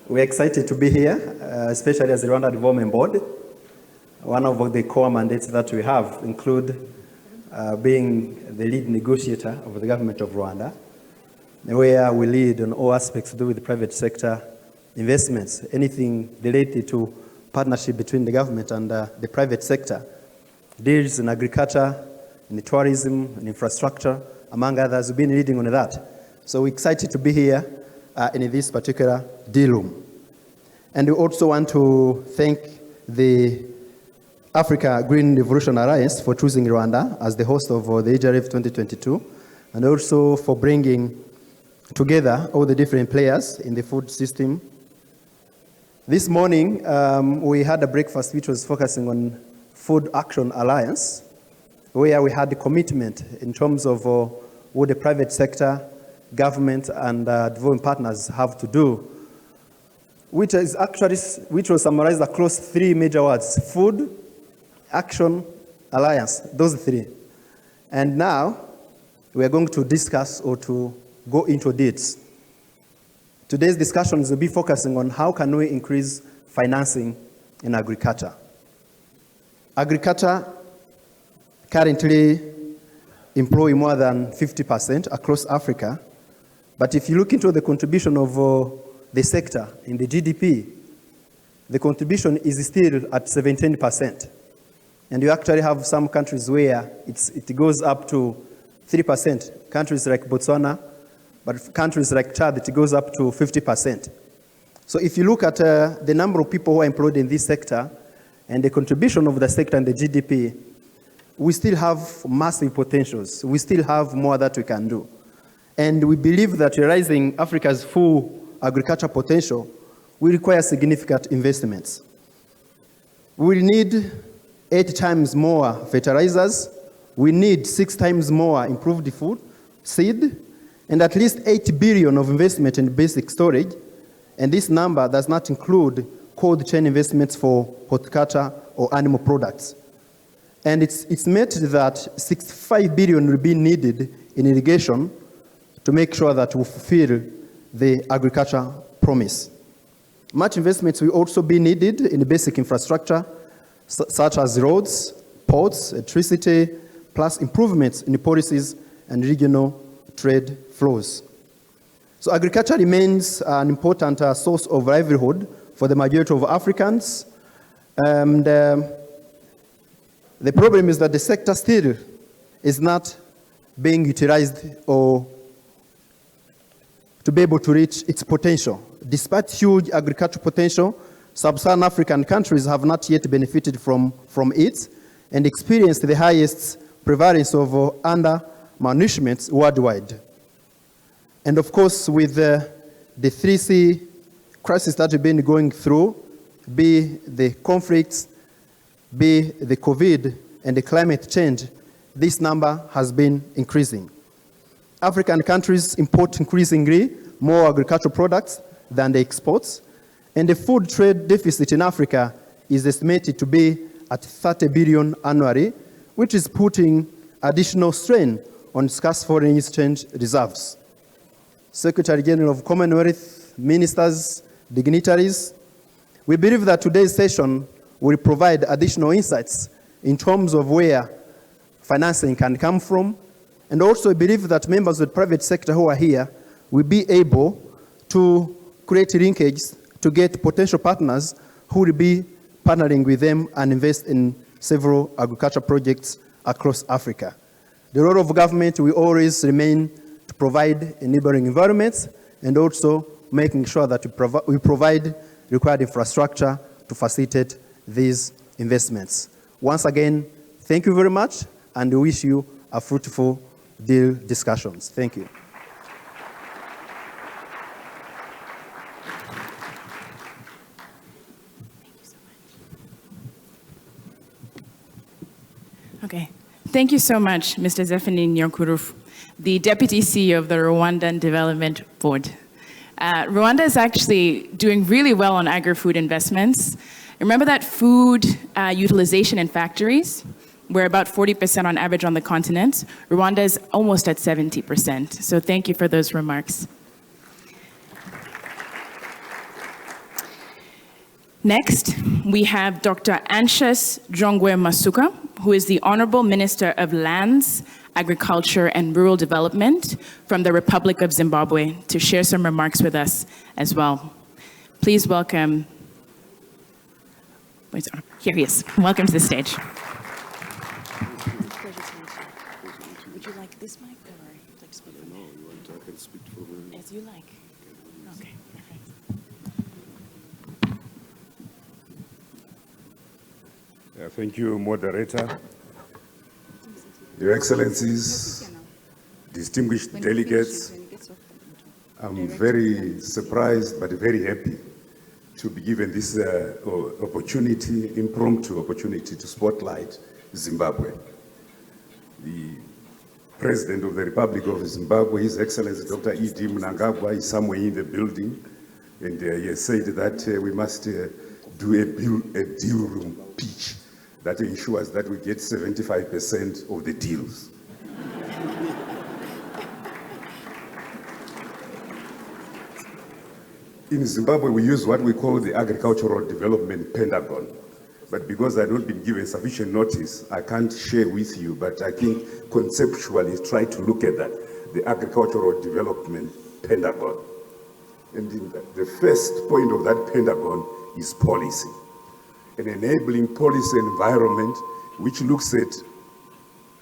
We're excited to be here, especially as the Rwanda Development Board. One of the core mandates that we have include being the lead negotiator of the government of Rwanda, where we lead on all aspects to do with the private sector investments, anything related to partnership between the government and the private sector, deals in agriculture, in tourism, in infrastructure, among others. We've been leading on that. So we're excited to be here in this particular Dealroom. And we also want to thank the Africa Green Revolution Alliance for choosing Rwanda as the host of the AGRF 2022, and also for bringing together all the different players in the food system. This morning, we had a breakfast which was focusing on Food Action Alliance, where we had the commitment in terms of what the private sector, government, and development partners have to do, which was summarized across three major words: food, action, alliance, those three. And now, we are going to discuss or to go into deeds. Today's discussions will be focusing on how can we increase financing in agriculture. Agriculture currently employ more than 50% across Africa, but if you look into the contribution of the sector in the GDP, the contribution is still at 17%. And you actually have some countries where it goes up to 3%, countries like Botswana, but countries like Chad, it goes up to 50%. So if you look at the number of people who are employed in this sector and the contribution of the sector and the GDP, we still have massive potentials. We still have more that we can do. And we believe that realizing Africa's full agriculture potential will require significant investments. We will need 8 times more fertilizers. We need 6 times more improved food, seed, and at least 8 billion of investment in basic storage. And this number does not include cold chain investments for horticulture or animal products. And it's estimated that 65 billion will be needed in irrigation to make sure that we fulfill the agriculture promise. Much investments will also be needed in basic infrastructure, such as roads, ports, electricity, plus improvements in policies and regional trade flows. So agriculture remains an important source of livelihood for the majority of Africans. And the problem is that the sector still is not being utilized or to be able to reach its potential. Despite huge agricultural potential, sub-Saharan African countries have not yet benefited from it and experienced the highest prevalence of undernourishment worldwide. And of course, with the 3C crisis that we've been going through, be the conflicts, be the COVID, and the climate change, this number has been increasing. African countries import increasingly more agricultural products than they export, and the food trade deficit in Africa is estimated to be at 30 billion annually, which is putting additional strain on scarce foreign exchange reserves. Secretary General of Commonwealth, ministers, dignitaries, we believe that today's session will provide additional insights in terms of where financing can come from, and also believe that members of the private sector who are here will be able to create linkages to get potential partners who will be partnering with them and invest in several agricultural projects across Africa. The role of government will always remain to provide enabling environments and also making sure that we provide required infrastructure to facilitate these investments. Once again, thank you very much, and we wish you a fruitful deal discussions. Thank you. Okay. Thank you so much, Mr. Zephany Nyankuru, the Deputy CEO of the Rwandan Development Board. Rwanda is actually doing really well on agri-food investments. Remember that food utilization in factories? We're about 40% on average on the continent. Rwanda is almost at 70%. So thank you for those remarks. Next, we have Dr. Anxious Jongwe Masuka, who is the Honorable Minister of Lands, Agriculture, and Rural Development from the Republic of Zimbabwe, to share some remarks with us as well. Please welcome, here he is. Welcome to the stage. Would you like this mic or like speak from there? No, you want I can speak from as you like. Okay, perfect. Thank you, moderator. Your Excellencies, distinguished delegates, I'm very surprised but very happy to be given this opportunity, impromptu opportunity to spotlight Zimbabwe. The President of the Republic of Zimbabwe, His Excellency Dr. E.D. Mnangagwa, is somewhere in the building, and he has said that we must do a deal room pitch that ensures that we get 75% of the deals. In Zimbabwe, we use what we call the Agricultural Development Pentagon. But because I've not been given sufficient notice, I can't share with you, but I think conceptually try to look at that, the Agricultural Development Pentagon. And the first point of that Pentagon is policy. An enabling policy environment which looks at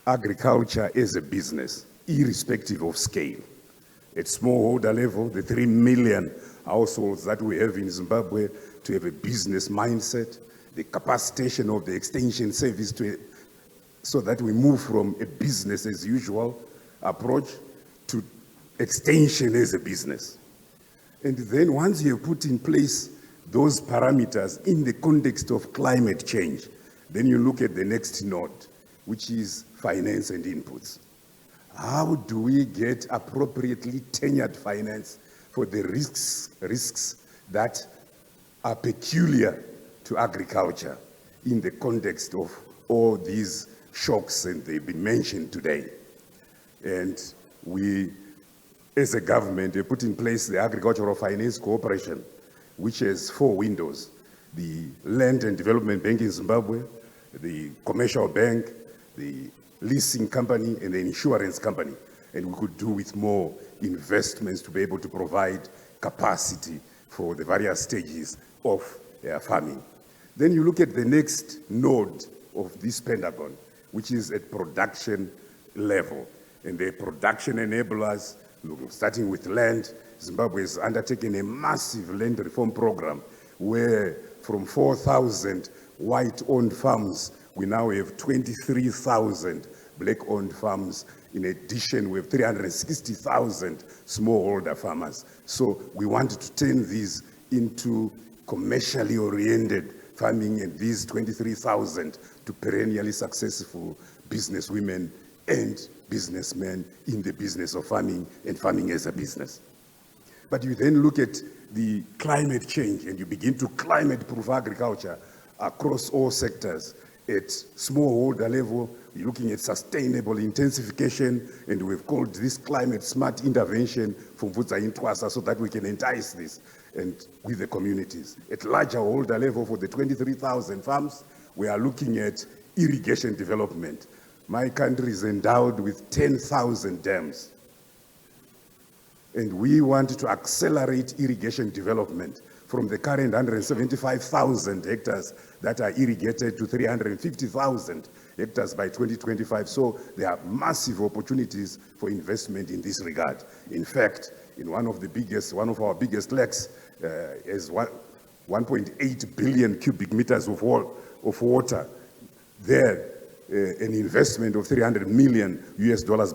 agriculture as a business, irrespective of scale. At smallholder level, the 3 million households that we have in Zimbabwe to have a business mindset, the capacitation of the extension service so that we move from a business as usual approach to extension as a business. And then once you have put in place those parameters in the context of climate change, then you look at the next node, which is finance and inputs. How do we get appropriately tenured finance for the risks that are peculiar to agriculture in the context of all these shocks, and they've been mentioned today? And we, as a government, have put in place the Agricultural Finance Corporation, which has 4 windows: the Land and Development Bank in Zimbabwe, the Commercial Bank, the Leasing Company, and the Insurance Company. And we could do with more investments to be able to provide capacity for the various stages of farming. Then you look at the next node of this Pentagon, which is at production level. And the production enablers, starting with land, Zimbabwe has undertaken a massive land reform program where from 4,000 white-owned farms, we now have 23,000 black-owned farms. In addition, we have 360,000 smallholder farmers. So we want to turn these into commercially oriented farming, and these 23,000 to perennially successful businesswomen and businessmen in the business of farming and farming as a business. But you then look at the climate change and you begin to climate-proof agriculture across all sectors. At smallholder level, you're looking at sustainable intensification, and we've called this climate smart intervention from Vudza Intwasa so that we can entice this and with the communities. At larger holder level for the 23,000 farms, we are looking at irrigation development. My country is endowed with 10,000 dams. And we want to accelerate irrigation development from the current 175,000 hectares that are irrigated to 350,000 hectares by 2025. So there are massive opportunities for investment in this regard. In fact, in one of our biggest lakes is 1.8 billion cubic meters of water. There, an investment of $300 million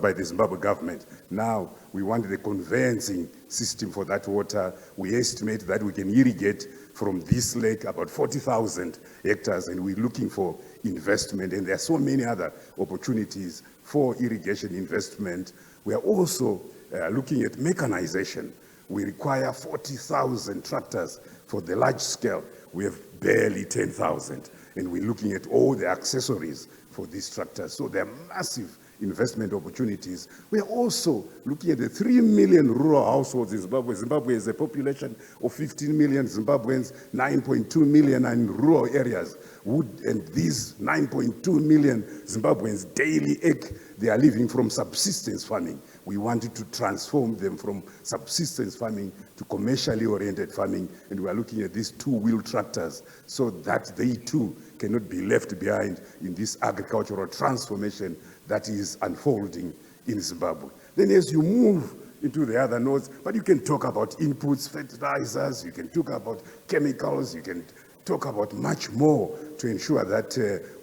by the Zimbabwe government. Now, we want the conveyancing system for that water. We estimate that we can irrigate from this lake about 40,000 hectares, and we're looking for investment. And there are so many other opportunities for irrigation investment. We are also looking at mechanization. We require 40,000 tractors for the large scale. We have barely 10,000. And we're looking at all the accessories for these tractors. So there are massive investment opportunities. We are also looking at the 3 million rural households in Zimbabwe. Zimbabwe has a population of 15 million Zimbabweans, 9.2 million are in rural areas. And these 9.2 million Zimbabweans daily they are living from subsistence farming. We wanted to transform them from subsistence farming to commercially oriented farming, and we are looking at these two-wheel tractors so that they too cannot be left behind in this agricultural transformation that is unfolding in Zimbabwe. Then as you move into the other nodes, but you can talk about inputs, fertilizers, you can talk about chemicals, you can talk about much more to ensure that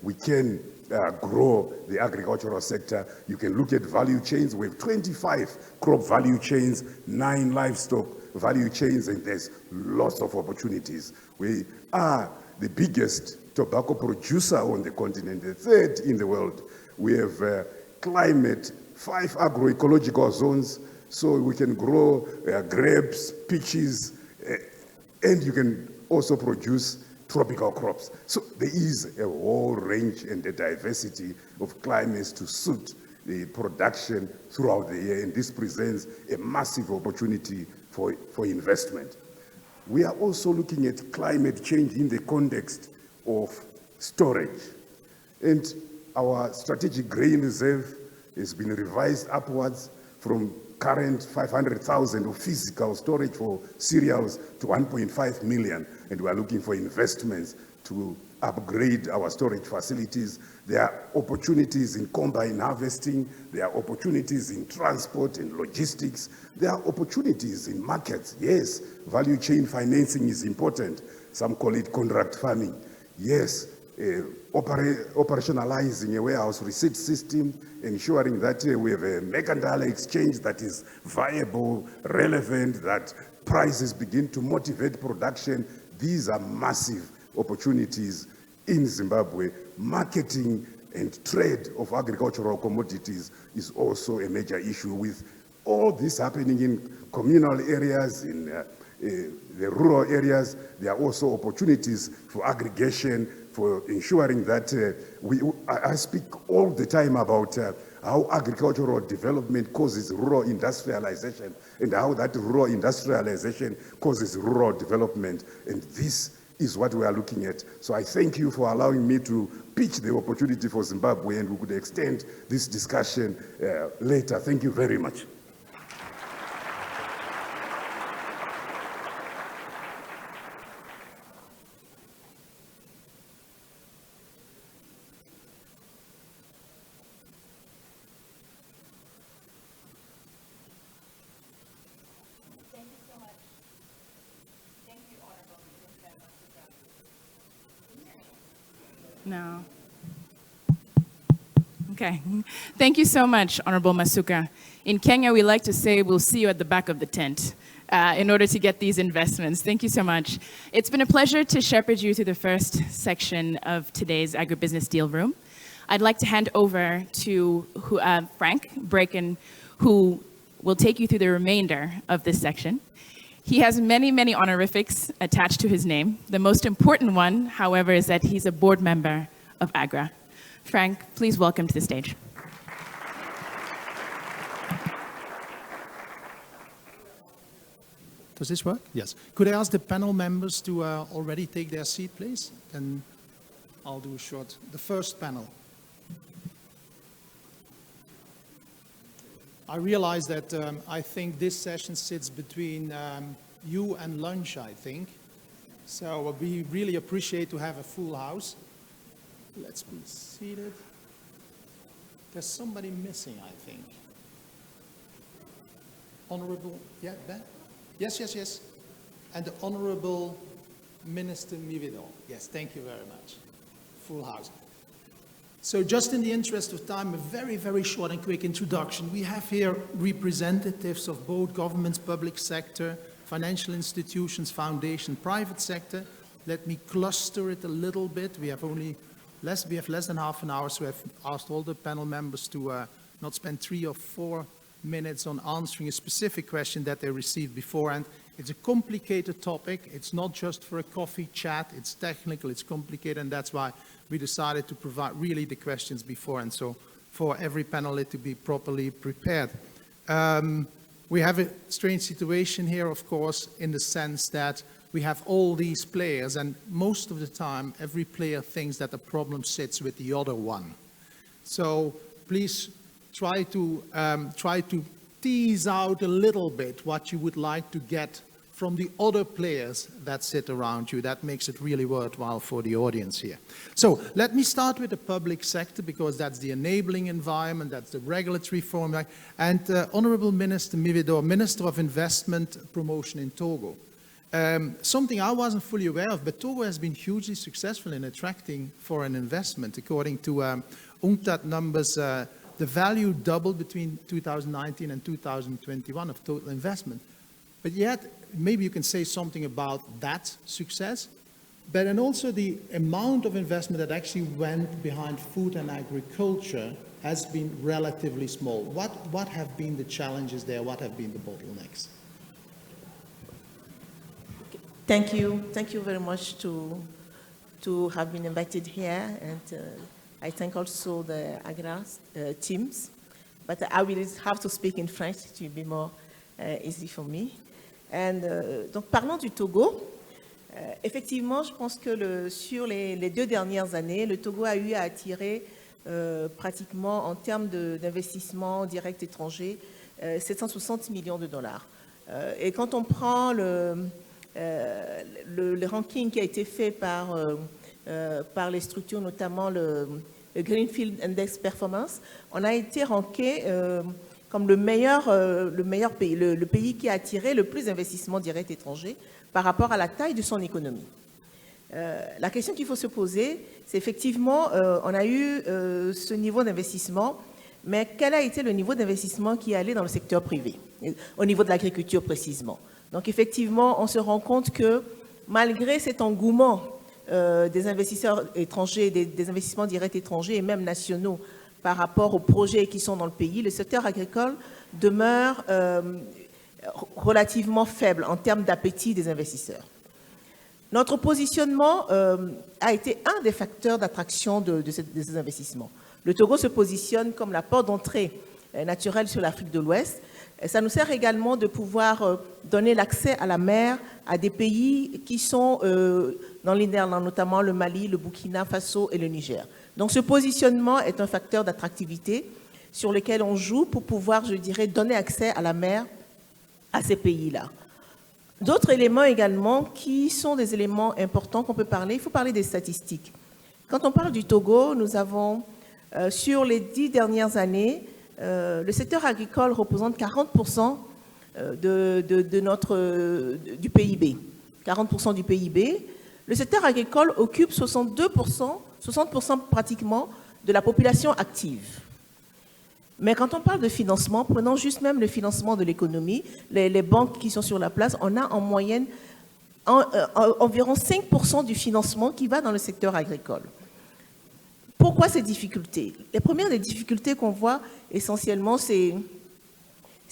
we can grow the agricultural sector. You can look at value chains. We have 25 crop value chains, 9 livestock value chains, and there's lots of opportunities. We are the biggest tobacco producer on the continent, the 3rd in the world. We have climate, 5 agroecological zones, so we can grow grapes, peaches, and you can also produce tropical crops. So there is a whole range and a diversity of climates to suit the production throughout the year, and this presents a massive opportunity for investment. We are also looking at climate change in the context of storage. And our strategic grain reserve has been revised upwards from current 500,000 of physical storage for cereals to 1.5 million, and we are looking for investments to upgrade our storage facilities. There are opportunities in combine harvesting, there are opportunities in transport and logistics, there are opportunities in markets. Yes, value chain financing is important. Some call it contract farming. Yes, operationalizing a warehouse receipt system, ensuring that we have a mercantile exchange that is viable, relevant, that prices begin to motivate production. These are massive opportunities in Zimbabwe. Marketing and trade of agricultural commodities is also a major issue. With all this happening in communal areas, in the rural areas, there are also opportunities for aggregation, for ensuring that I speak all the time about how agricultural development causes rural industrialization and how that rural industrialization causes rural development. And this is what we are looking at. So I thank you for allowing me to pitch the opportunity for Zimbabwe, and we could extend this discussion later. Thank you very much. No. Okay. Thank you so much, Honorable Masuka. In Kenya, we like to say we'll see you at the back of the tent in order to get these investments. Thank you so much. It's been a pleasure to shepherd you through the first section of today's Agribusiness Deal Room. I'd like to hand over to Frank Braken, who will take you through the remainder of this section. He has many, many honorifics attached to his name. The most important one, however, is that he's a board member of AGRA. Frank, please welcome to the stage. Does this work? Yes. Could I ask the panel members to already take their seat, please? And I'll do a short, the first panel. I realize that I think this session sits between you and lunch, I think. So we really appreciate to have a full house. Let's be seated. There's somebody missing, I think. Honorable, yeah, Ben? Yes, yes, yes. And the Honorable Minister Mivido. Yes, thank you very much. Full house. So just in the interest of time, a very, very short and quick introduction. We have here representatives of both governments, public sector, financial institutions, foundation, private sector. Let me cluster it a little bit. We have less than half an hour, so I've asked all the panel members to not spend 3 or 4 minutes on answering a specific question that they received beforehand. It's a complicated topic. It's not just for a coffee chat. It's technical, it's complicated, and that's why we decided to provide really the questions before. And so for every panelist to be properly prepared. We have a strange situation here, of course, in the sense that we have all these players, and most of the time, every player thinks that the problem sits with the other one. So please try to tease out a little bit what you would like to get from the other players that sit around you. That makes it really worthwhile for the audience here. So let me start with the public sector, because that's the enabling environment, that's the regulatory framework. And Honorable Minister Mividor, Minister of Investment Promotion in Togo. Something I wasn't fully aware of, but Togo has been hugely successful in attracting foreign investment. According to UNCTAD numbers, the value doubled between 2019 and 2021 of total investment. But yet, maybe you can say something about that success, but then also the amount of investment that actually went behind food and agriculture has been relatively small. What have been the challenges there? What have been the bottlenecks? Thank you very much to have been invited here, and I thank also the Agra teams. But I will have to speak in French to be more easy for me. Donc parlons du Togo. Effectivement, je pense que sur les 2 dernières années, le Togo a eu à attirer pratiquement en termes d'investissement direct étranger 760 millions de dollars. Et quand on prend le ranking qui a été fait par les structures, notamment le Greenfield Index Performance, on a été ranké comme le meilleur pays, le pays qui a attiré le plus d'investissements directs étrangers par rapport à la taille de son économie. La question qu'il faut se poser, c'est effectivement, on a eu ce niveau d'investissement, mais quel a été le niveau d'investissement qui est allé dans le secteur privé, au niveau de l'agriculture précisément. Donc effectivement, on se rend compte que malgré cet engouement des investisseurs étrangers, des investissements directs étrangers et même nationaux, par rapport aux projets qui sont dans le pays, le secteur agricole demeure relativement faible en termes d'appétit des investisseurs. Notre positionnement a été un des facteurs d'attraction de ces investissements. Le Togo se positionne comme la porte d'entrée naturelle sur l'Afrique de l'Ouest. Ça nous sert également de pouvoir donner l'accès à la mer à des pays qui sont dans les Néerlands, notamment le Mali, le Burkina Faso et le Niger. Donc ce positionnement est un facteur d'attractivité sur lequel on joue pour pouvoir, je dirais, donner accès à la mer à ces pays-là. D'autres éléments également qui sont des éléments importants qu'on peut parler, il faut parler des statistiques. Quand on parle du Togo, nous avons, sur les 10 dernières années, le secteur agricole représente 40% du PIB. 40% du PIB. Le secteur agricole occupe 60% pratiquement de la population active. Mais quand on parle de financement, prenons juste même le financement de l'économie, les banques qui sont sur la place, on a en moyenne environ 5% du financement qui va dans le secteur agricole. Pourquoi ces difficultés? Les premières des difficultés qu'on voit essentiellement, c'est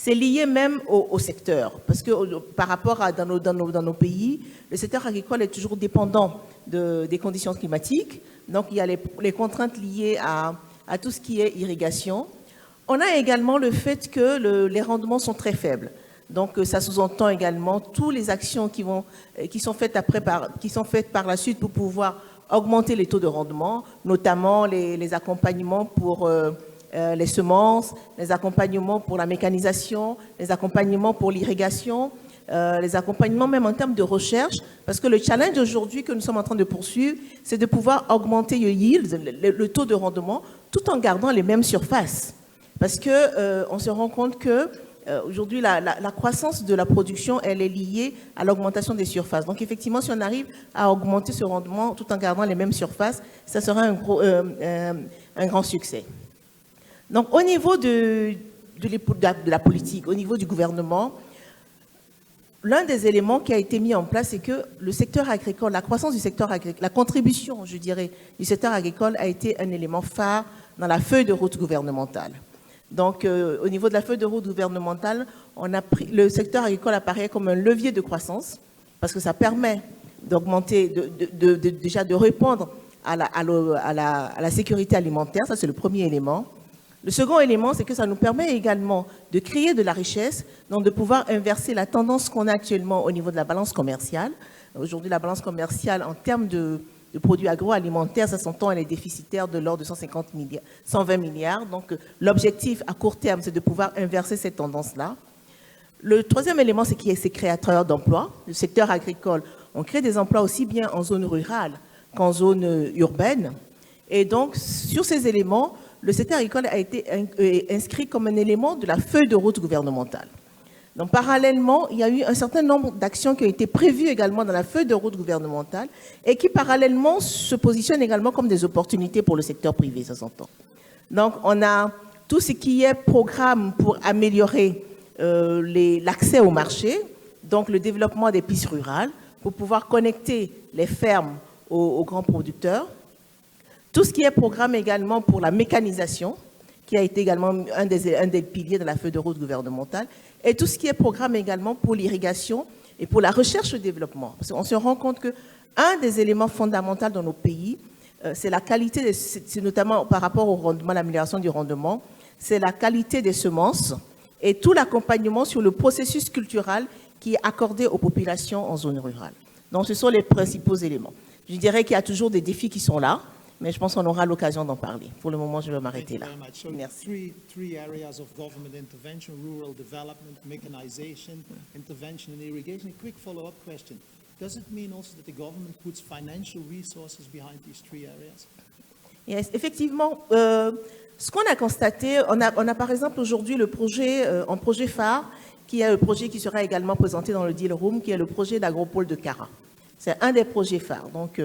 lié même au secteur. Parce que par rapport à dans nos pays, le secteur agricole est toujours dépendant des conditions climatiques. Donc il y a les contraintes liées à tout ce qui est irrigation. On a également le fait que les rendements sont très faibles. Donc ça sous-entend également toutes les actions qui sont faites par la suite pour pouvoir augmenter les taux de rendement, notamment les accompagnements pour les semences, les accompagnements pour la mécanisation, les accompagnements pour l'irrigation, les accompagnements même en termes de recherche, parce que le challenge aujourd'hui que nous sommes en train de poursuivre, c'est de pouvoir augmenter le yield, le taux de rendement, tout en gardant les mêmes surfaces. Parce que on se rend compte que aujourd'hui, la croissance de la production, elle est liée à l'augmentation des surfaces. Donc, effectivement, si on arrive à augmenter ce rendement tout en gardant les mêmes surfaces, ça sera un grand succès. Donc, au niveau de la politique, au niveau du gouvernement, l'un des éléments qui a été mis en place, c'est que le secteur agricole, la croissance du secteur agricole, la contribution, je dirais, du secteur agricole a été un élément phare dans la feuille de route gouvernementale. Donc, au niveau de la feuille de route gouvernementale, le secteur agricole apparaît comme un levier de croissance parce que ça permet d'augmenter, déjà de répondre à la sécurité alimentaire, ça c'est le premier élément. Le second élément, c'est que ça nous permet également de créer de la richesse, donc de pouvoir inverser la tendance qu'on a actuellement au niveau de la balance commerciale. Aujourd'hui, la balance commerciale, en termes de produits agroalimentaires, ça s'entend, elle est déficitaire de l'ordre de 120 milliards. Donc, l'objectif à court terme, c'est de pouvoir inverser cette tendance-là. Le troisième élément, c'est qu'il y a ces créateurs d'emplois. Le secteur agricole, on crée des emplois aussi bien en zone rurale qu'en zone urbaine. Et donc, sur ces éléments, le secteur agricole a été inscrit comme un élément de la feuille de route gouvernementale. Donc, parallèlement, il y a eu un certain nombre d'actions qui ont été prévues également dans la feuille de route gouvernementale et qui, parallèlement, se positionnent également comme des opportunités pour le secteur privé, ça s'entend. Donc, on a tout ce qui est programme pour améliorer l'accès au marché, donc le développement des pistes rurales, pour pouvoir connecter les fermes aux grands producteurs. Tout ce qui est programme également pour la mécanisation, qui a été également un des piliers de la feuille de route gouvernementale, et tout ce qui est programme également pour l'irrigation et pour la recherche et développement. Parce qu'on se rend compte qu'un des éléments fondamentaux dans nos pays, c'est la qualité, c'est notamment par rapport au rendement, l'amélioration du rendement, c'est la qualité des semences et tout l'accompagnement sur le processus culturel qui est accordé aux populations en zone rurale. Donc, ce sont les principaux éléments. Je dirais qu'il y a toujours des défis qui sont là, mais je pense qu'on aura l'occasion d'en parler. Pour le moment, je vais m'arrêter là. Merci. Three areas of government intervention: rural development, mechanization, intervention in irrigation. A quick follow-up question. Does it mean also that the government puts financial resources behind these three areas? Yes, effectivement, ce qu'on a constaté, on a par exemple aujourd'hui le projet, un projet phare, qui est le projet qui sera également présenté dans le Dealroom, qui est le projet d'agropole de Cara. C'est un des projets phares. Donc,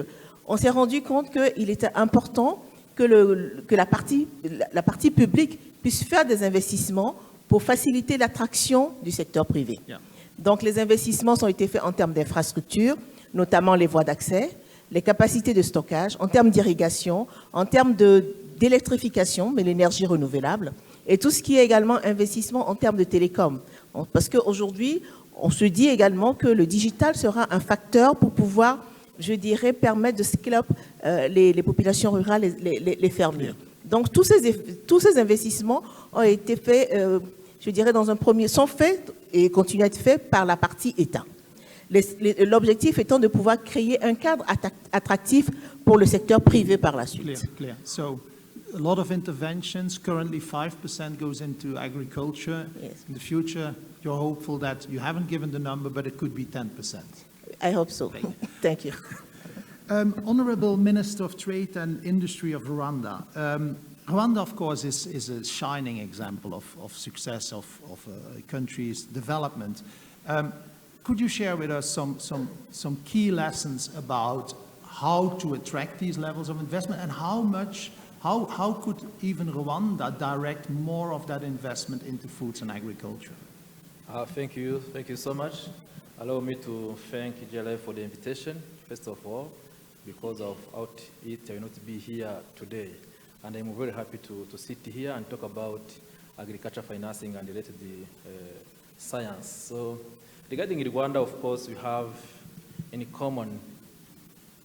on s'est rendu compte qu'il était important que la partie publique puisse faire des investissements pour faciliter l'attraction du secteur privé. Yeah. Donc, les investissements ont été faits en termes d'infrastructures, notamment les voies d'accès, les capacités de stockage, en termes d'irrigation, en termes d'électrification, mais l'énergie renouvelable, et tout ce qui est également investissement en termes de télécom. Parce qu'aujourd'hui, on se dit également que le digital sera un facteur pour pouvoir, je dirais, permettre de scale up les populations rurales, les fermiers. Donc, tous ces investissements ont été faits, je dirais, dans un premier, sont faits et continuent à être faits par la partie État. L'objectif étant de pouvoir créer un cadre attractif pour le secteur privé par la suite. Clear. So, a lot of interventions. Currently, 5% goes into agriculture. Yes. In the future, you're hopeful that you haven't given the number, but it could be 10%. I hope so. Thank you. Honorable Minister of Trade and Industry of Rwanda. Rwanda, of course, is a shining example of success of a country's development. Could you share with us some key lessons about how to attract these levels of investment and how could even Rwanda direct more of that investment into foods and agriculture? Thank you so much. Allow me to thank GLA for the invitation, first of all, because without it, I will not be here today. And I'm very happy to sit here and talk about agriculture financing and related science. So, regarding Rwanda, of course, we have in common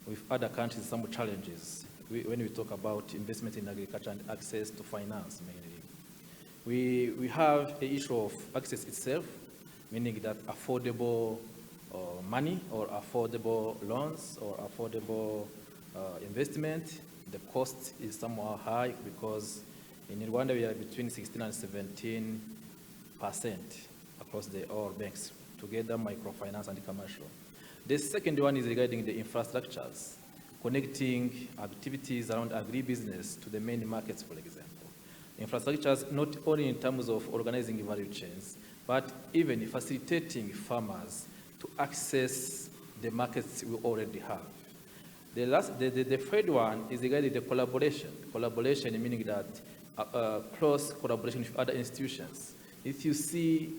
with other countries some challenges when we talk about investment in agriculture and access to finance mainly. We have an issue of access itself, meaning that affordable money or affordable loans or affordable investment. The cost is somewhat high because in Rwanda we are between 16 and 17% across all banks, together microfinance and commercial. The second one is regarding the infrastructures, connecting activities around agribusiness to the main markets, for example. Infrastructures not only in terms of organizing value chains, but even facilitating farmers to access the markets we already have. The third one is regarding the collaboration. Collaboration meaning that close collaboration with other institutions. If you see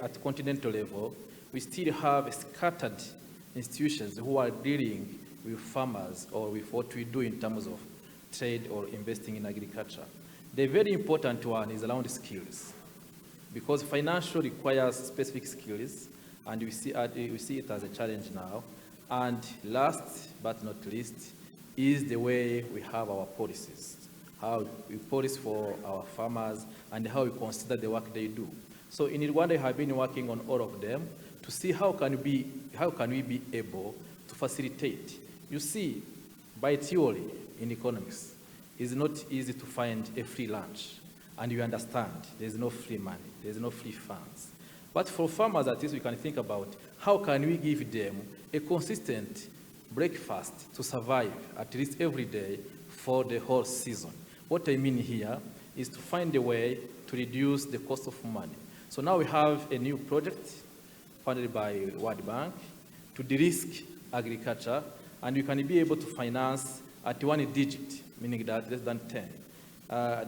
at continental level, we still have scattered institutions who are dealing with farmers or with what we do in terms of trade or investing in agriculture. The very important one is around skills, because financial requires specific skills, and we see it as a challenge now. And last but not least is the way we have our policies. how we police for our farmers, and how we consider the work they do. So in Rwanda, we have been working on all of them to see how can we be able to facilitate. You see, by theory in economics, it's not easy to find a free lunch. And you understand, there's no free money, there's no free funds. But for farmers, at least we can think about how can we give them a consistent breakfast to survive at least every day for the whole season. What I mean here is to find a way to reduce the cost of money. So now we have a new project funded by World Bank to de-risk agriculture, and you can be able to finance at 1 digit, meaning that less than 10.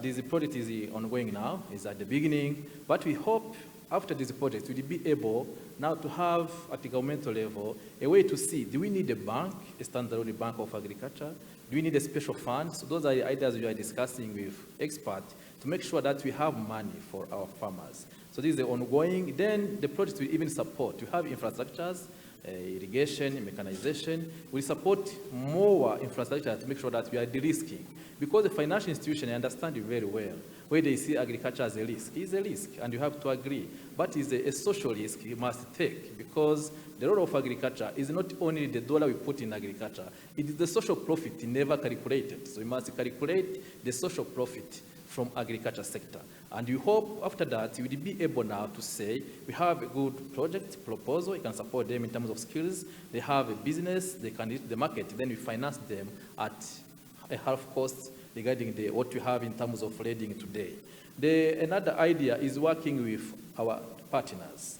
This project is ongoing now, is at the beginning, but we hope after this project we'll be able now to have at the governmental level a way to see, do we need a bank, a standalone bank of agriculture? Do we need a special fund? So those are the ideas we are discussing with experts to make sure that we have money for our farmers. So this is ongoing. Then the project will even support. We have infrastructures, irrigation, mechanization. We support more infrastructure to make sure that we are de-risking. Because the financial institution, I understand you very well, where they see agriculture as a risk. It's a risk, and you have to agree. But it's a social risk you must take, because the role of agriculture is not only the dollar we put in agriculture, it is the social profit never calculated. So we must calculate the social profit from agriculture sector. And you hope after that you will be able now to say, we have a good project proposal, you can support them in terms of skills, they have a business, they can hit the market, then we finance them at a half cost regarding what we have in terms of lending today. Another idea is working with our partners.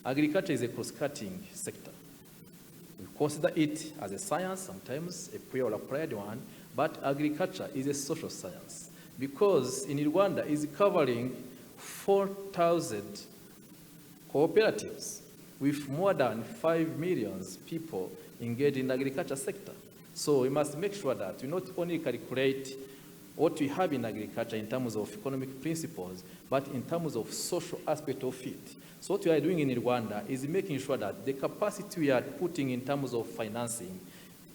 Agriculture is a cross-cutting sector. We consider it as a science, sometimes a pure or applied one, but agriculture is a social science, because in Rwanda is covering 4,000 cooperatives with more than 5 million people engaged in the agriculture sector. So we must make sure that we not only calculate what we have in agriculture in terms of economic principles, but in terms of social aspect of it. So what we are doing in Rwanda is making sure that the capacity we are putting in terms of financing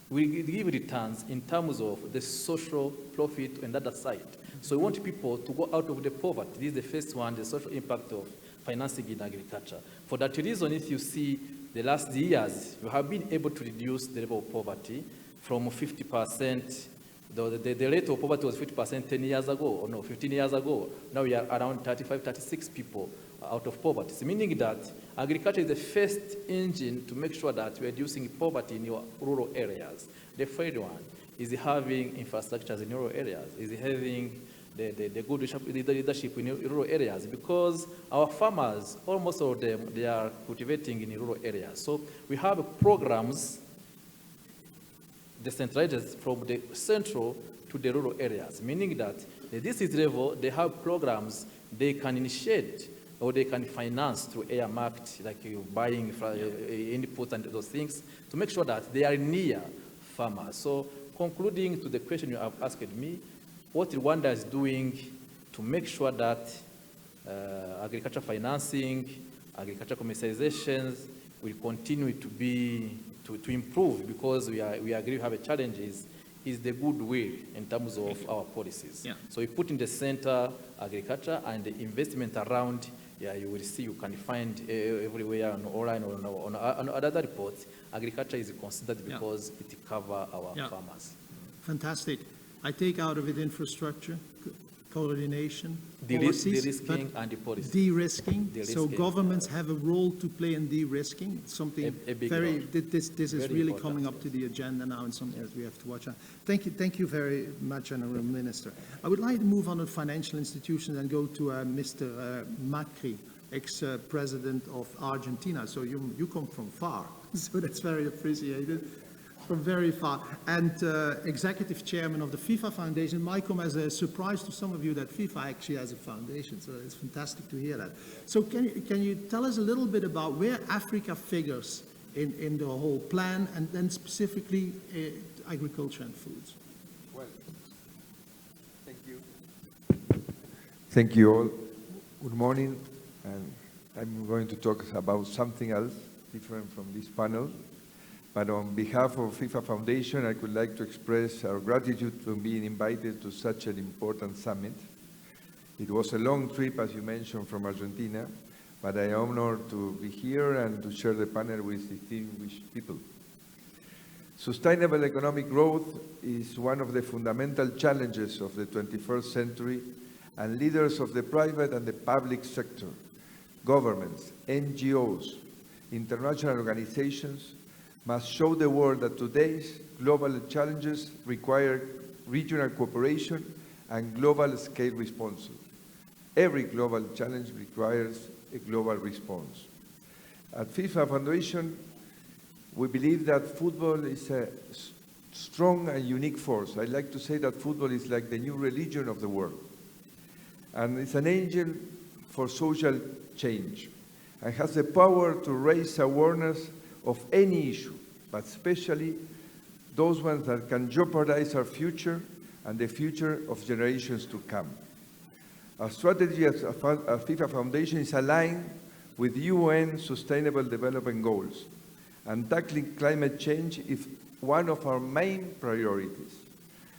will give returns in terms of the social profit on the other side. So we want people to go out of the poverty. This is the first one, the social impact of financing in agriculture. For that reason, if you see the last years, we have been able to reduce the level of poverty from 50%. The rate of poverty was 50% 10 years ago, or no, 15 years ago. Now we are around 35, 36 people out of poverty. So meaning that agriculture is the first engine to make sure that we are reducing poverty in your rural areas. The third one is having infrastructures in rural areas, is having the good leadership in rural areas, because our farmers, almost all of them, they are cultivating in rural areas. So we have programs decentralized from the central to the rural areas, meaning that the district level, they have programs they can initiate or they can finance through earmarked, like you buying inputs and those things, to make sure that they are near farmers. So concluding to the question you have asked me, what Rwanda is doing to make sure that agriculture financing, agriculture commercializations will continue to be to improve, because we agree we have a challenge, is the goodwill in terms of our policies. Yeah. So we put in the center agriculture, and the investment around, you will see, you can find everywhere on online or on other reports, agriculture is considered because it covers our farmers. Fantastic. I take out of it infrastructure, coordination, policies, de-risking and the policy. De-risking. So governments have a role to play in de-risking. It's something very, this is really coming up to the agenda now, and something that we have to watch out. Thank you very much, Honourable Minister. I would like to move on to financial institutions and go to Mr. Macri, ex-president of Argentina. So you come from far, so that's very appreciated. From very far, and executive chairman of the FIFA Foundation. It might come as a surprise to some of you that FIFA actually has a foundation, so it's fantastic to hear that. So can you tell us a little bit about where Africa figures in the whole plan, and then specifically agriculture and foods? Well, thank you. Thank you all. Good morning, and I'm going to talk about something else different from this panel. But on behalf of FIFA Foundation, I would like to express our gratitude for being invited to such an important summit. It was a long trip, as you mentioned, from Argentina, but I am honored to be here and to share the panel with distinguished people. Sustainable economic growth is one of the fundamental challenges of the 21st century, and leaders of the private and the public sector, governments, NGOs, international organizations, must show the world that today's global challenges require regional cooperation and global scale responses. Every global challenge requires a global response. At FIFA Foundation, we believe that football is a strong and unique force. I like to say that football is like the new religion of the world. And it's an angel for social change and has the power to raise awareness of any issue, but especially those ones that can jeopardize our future and the future of generations to come. Our strategy as a FIFA Foundation is aligned with UN Sustainable Development Goals, and tackling climate change is one of our main priorities.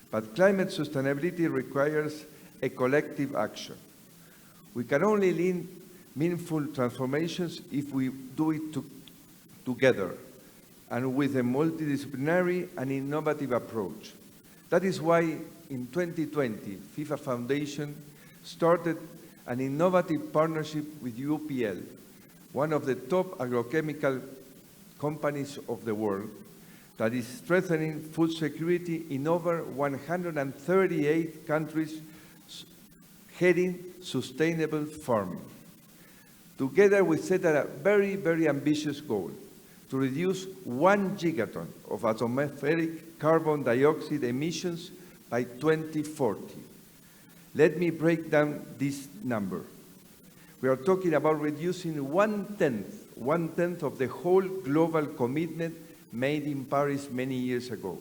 But climate sustainability requires a collective action. We can only lead meaningful transformations if we do it together and with a multidisciplinary and innovative approach. That is why in 2020, FIFA Foundation started an innovative partnership with UPL, one of the top agrochemical companies of the world, that is strengthening food security in over 138 countries, heading sustainable farming. Together, we set a very, very ambitious goal to reduce 1 gigaton of atmospheric carbon dioxide emissions by 2040. Let me break down this number. We are talking about reducing one-tenth of the whole global commitment made in Paris many years ago.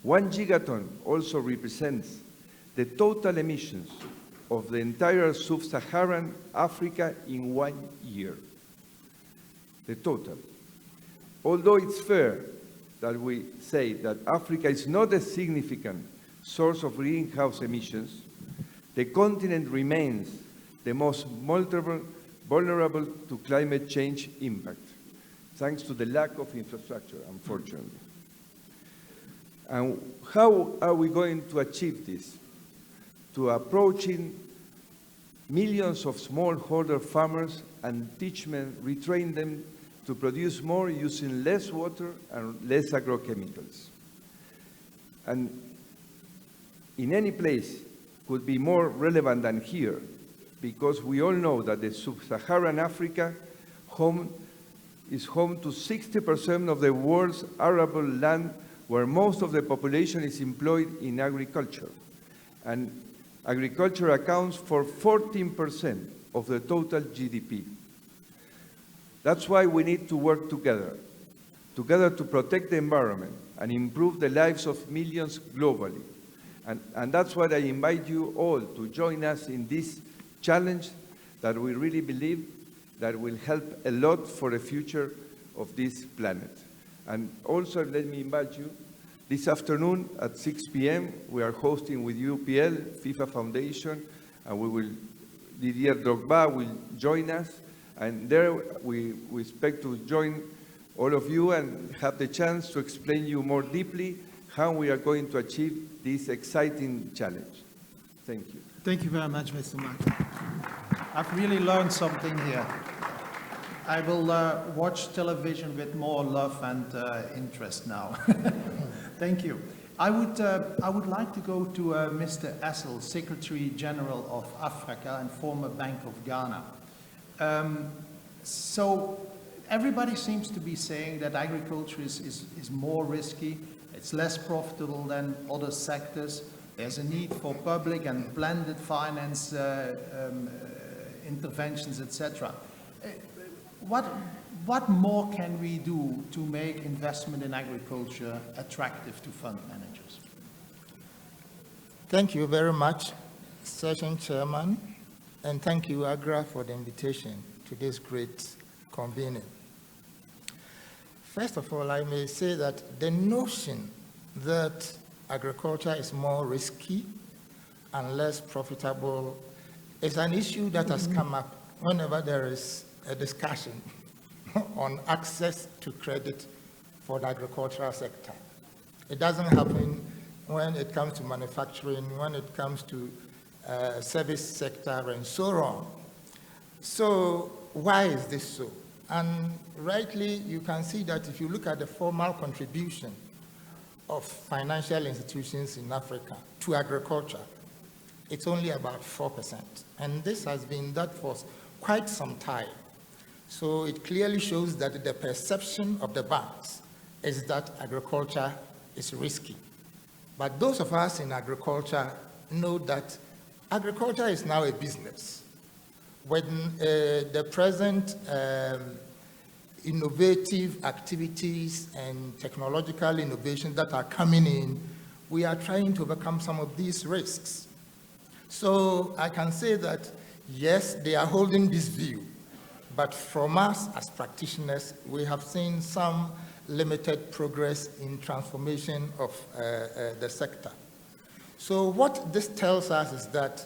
1 gigaton also represents the total emissions of the entire sub-Saharan Africa in 1 year. The total. Although it's fair that we say that Africa is not a significant source of greenhouse emissions, the continent remains the most vulnerable to climate change impact, thanks to the lack of infrastructure, unfortunately. And how are we going to achieve this? To approaching millions of smallholder farmers and retrain them to produce more using less water and less agrochemicals. And in any place could be more relevant than here, because we all know that the sub-Saharan Africa is home to 60% of the world's arable land, where most of the population is employed in agriculture. And agriculture accounts for 14% of the total GDP. That's why we need to work together to protect the environment and improve the lives of millions globally. And that's why I invite you all to join us in this challenge that we really believe that will help a lot for the future of this planet. And also, let me invite you, this afternoon at 6 p.m., we are hosting with UPL, FIFA Foundation, and Didier Drogba will join us. And there we expect to join all of you and have the chance to explain you more deeply how we are going to achieve this exciting challenge. Thank you. Thank you very much, Mr. Martin. I've really learned something here. I will watch television with more love and interest now. Thank you. I would like to go to Mr. Essel, Secretary General of Africa and former Bank of Ghana. So everybody seems to be saying that agriculture is more risky, it's less profitable than other sectors. There's a need for public and blended finance interventions, etc. What more can we do to make investment in agriculture attractive to fund managers? Thank you very much, Session Chairman, and thank you, Agra, for the invitation to this great convening. First of all, I may say that the notion that agriculture is more risky and less profitable is an issue that has come up whenever there is a discussion on access to credit for the agricultural sector. It doesn't happen when it comes to manufacturing, when it comes to service sector and so on. So why is this so? And rightly, you can see that if you look at the formal contribution of financial institutions in Africa to agriculture, it's only about 4%. And this has been that for quite some time. So it clearly shows that the perception of the banks is that agriculture is risky. But those of us in agriculture know that agriculture is now a business. When the present innovative activities and technological innovations that are coming in, we are trying to overcome some of these risks. So I can say that, yes, they are holding this view, but from us as practitioners, we have seen some limited progress in transformation of the sector. So what this tells us is that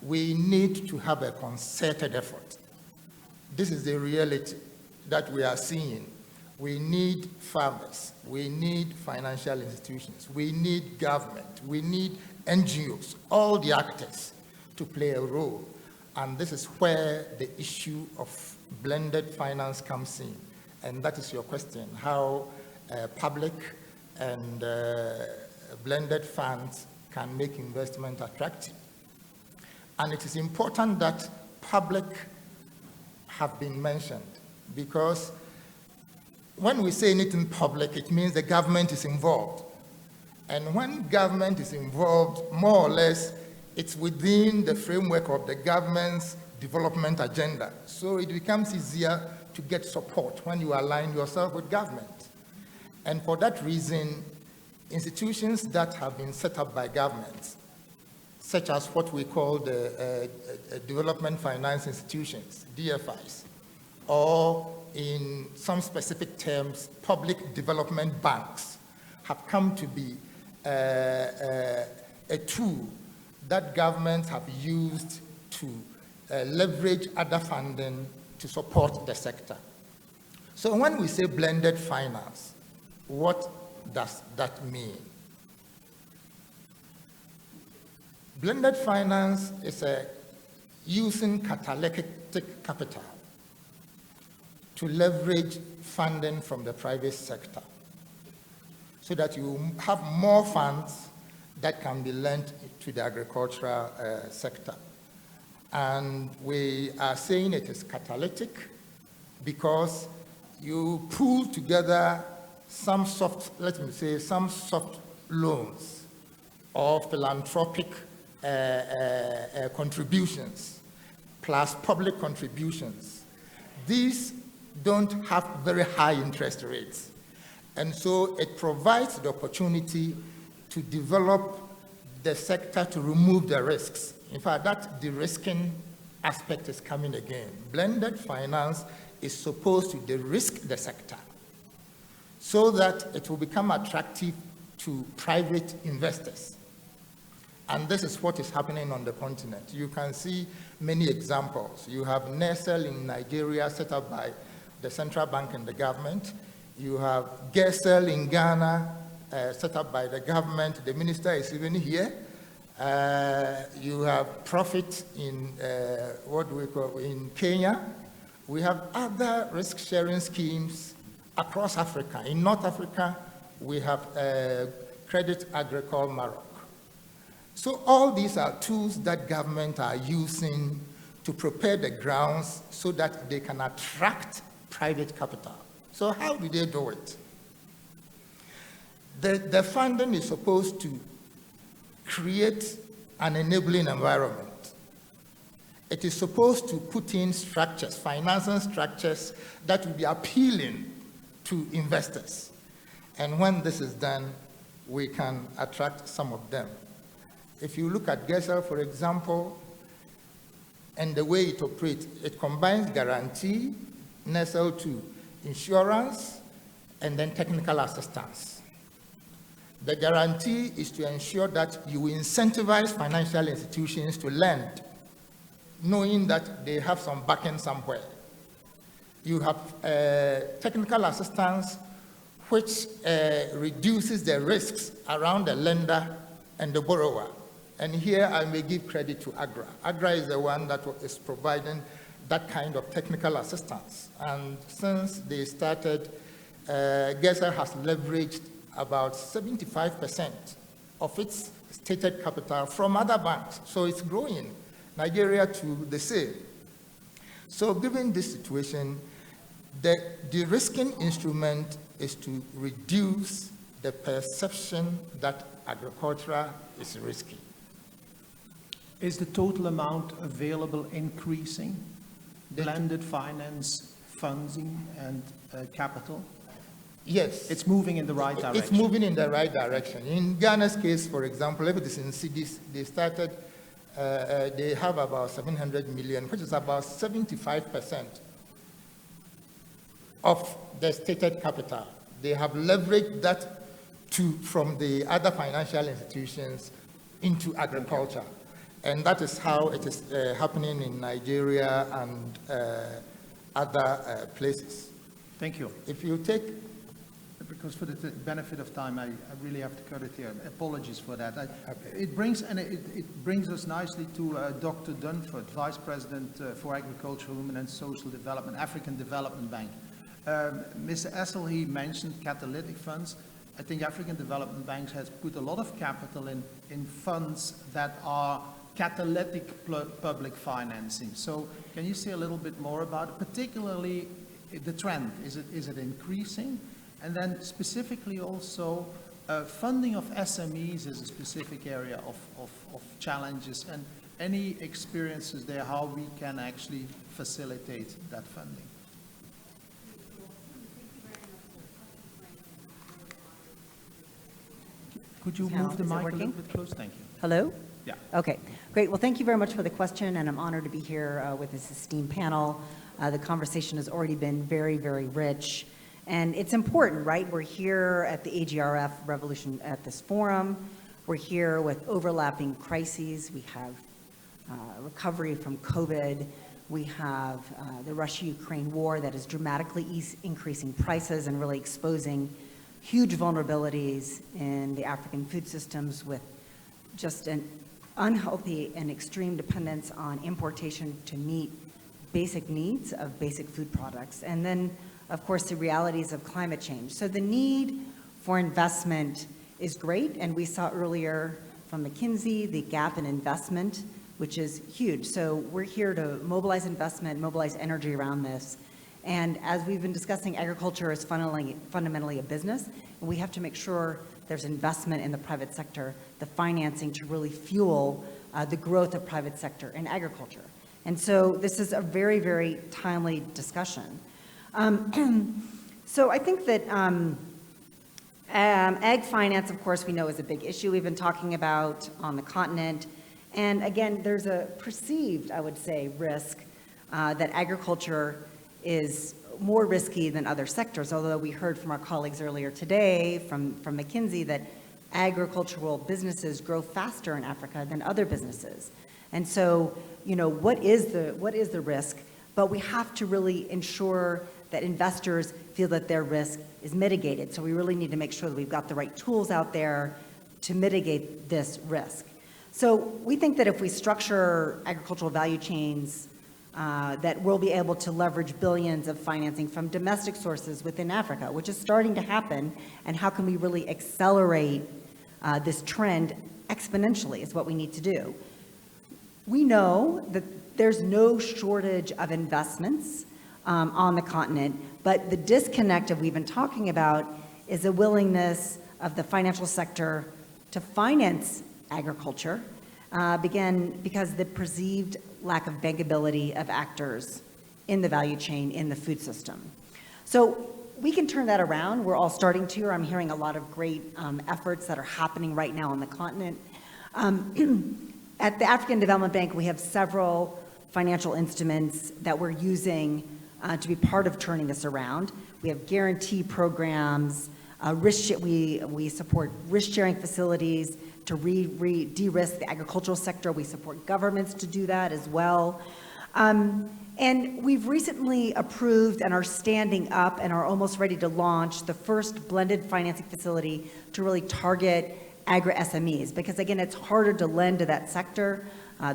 we need to have a concerted effort. This is the reality that we are seeing. We need farmers, we need financial institutions, we need government, we need NGOs, all the actors to play a role. And this is where the issue of blended finance comes in. And that is your question, how public and blended funds can make investment attractive. And it is important that public have been mentioned, because when we say anything public, it means the government is involved. And when government is involved, more or less, it's within the framework of the government's development agenda. So it becomes easier to get support when you align yourself with government. And for that reason, institutions that have been set up by governments, such as what we call the development finance institutions, DFIs, or in some specific terms, public development banks, have come to be a tool that governments have used to leverage other funding to support the sector. So when we say blended finance, what does that mean? Blended finance is using catalytic capital to leverage funding from the private sector so that you have more funds that can be lent to the agricultural sector. And we are saying it is catalytic because you pull together some soft, let me say, some soft loans or philanthropic contributions plus public contributions. These don't have very high interest rates. And so it provides the opportunity to develop the sector to remove the risks. In fact, that de-risking aspect is coming again. Blended finance is supposed to de-risk the sector so that it will become attractive to private investors. And this is what is happening on the continent. You can see many examples. You have NESEL in Nigeria, set up by the central bank and the government. You have GESEL in Ghana, set up by the government. The minister is even here. You have Profit in what we call in Kenya. We have other risk-sharing schemes across Africa. In North Africa, we have Credit Agricole Maroc. So all these are tools that government are using to prepare the grounds so that they can attract private capital. So how do they do it? The funding is supposed to create an enabling environment. It is supposed to put in structures, financing structures that will be appealing to investors. And when this is done, we can attract some of them. If you look at GESEL, for example, and the way it operates, it combines guarantee, NESEL to insurance, and then technical assistance. The guarantee is to ensure that you incentivize financial institutions to lend, knowing that they have some backing somewhere. You have technical assistance, which reduces the risks around the lender and the borrower. And here I may give credit to AGRA. AGRA is the one that is providing that kind of technical assistance. And since they started, GESA has leveraged about 75% of its stated capital from other banks. So it's growing. Nigeria to the same. So given this situation, the de-risking instrument is to reduce the perception that agriculture is risky. Is the total amount available increasing? Blended finance, funding, and capital? Yes. It's moving in the right direction. It's moving in the right direction. In Ghana's case, for example, if it is in cities, they started, they have about 700 million, which is about 75% of the stated capital. They have leveraged that from the other financial institutions into agriculture. And that is how it is happening in Nigeria and other places. Thank you. If you take... Because for the benefit of time, I really have to cut it here. Apologies for that. It brings us nicely to Dr. Dunford, Vice President for Agriculture, Human and Social Development, African Development Bank. Mr. Essel, he mentioned catalytic funds. I think African Development Banks has put a lot of capital in funds that are catalytic public financing. So can you say a little bit more about it, particularly the trend? Is it increasing? And then specifically also, funding of SMEs is a specific area of challenges, and any experiences there, how we can actually facilitate that funding. Could you move the mic a little bit close? Thank you. Hello? Yeah. Okay, great. Well, thank you very much for the question, and I'm honored to be here with this esteemed panel. The conversation has already been very, very rich. And it's important, right? We're here at the AGRF Revolution at this forum. We're here with overlapping crises. We have recovery from COVID. We have the Russia-Ukraine war that is dramatically increasing prices and really exposing huge vulnerabilities in the African food systems, with just an unhealthy and extreme dependence on importation to meet basic needs of basic food products. And then, of course, the realities of climate change. So the need for investment is great, and we saw earlier from McKinsey the gap in investment, which is huge. So we're here to mobilize investment, mobilize energy around this. And as we've been discussing, agriculture is fundamentally a business, and we have to make sure there's investment in the private sector, the financing to really fuel the growth of private sector in agriculture. And so this is a very, very timely discussion. So I think that ag finance, of course, we know is a big issue we've been talking about on the continent. And again, there's a perceived, I would say, risk that agriculture is more risky than other sectors, although we heard from our colleagues earlier today from McKinsey that agricultural businesses grow faster in Africa than other businesses. And so, you know, what is the risk? But we have to really ensure that investors feel that their risk is mitigated. So we really need to make sure that we've got the right tools out there to mitigate this risk. So we think that if we structure agricultural value chains, that we'll be able to leverage billions of financing from domestic sources within Africa, which is starting to happen. And how can we really accelerate this trend exponentially is what we need to do. We know that there's no shortage of investments on the continent, but the disconnect that we've been talking about is a willingness of the financial sector to finance agriculture, because the perceived lack of bankability of actors in the value chain in the food system. So we can turn that around. We're all starting to. I'm hearing a lot of great efforts that are happening right now on the continent. At the African Development Bank, we have several financial instruments that we're using to be part of turning this around. We have guarantee programs, we support risk-sharing facilities to de-risk the agricultural sector. We support governments to do that as well. And we've recently approved and are standing up and are almost ready to launch the first blended financing facility to really target agri-SMEs, because again, it's harder to lend to that sector.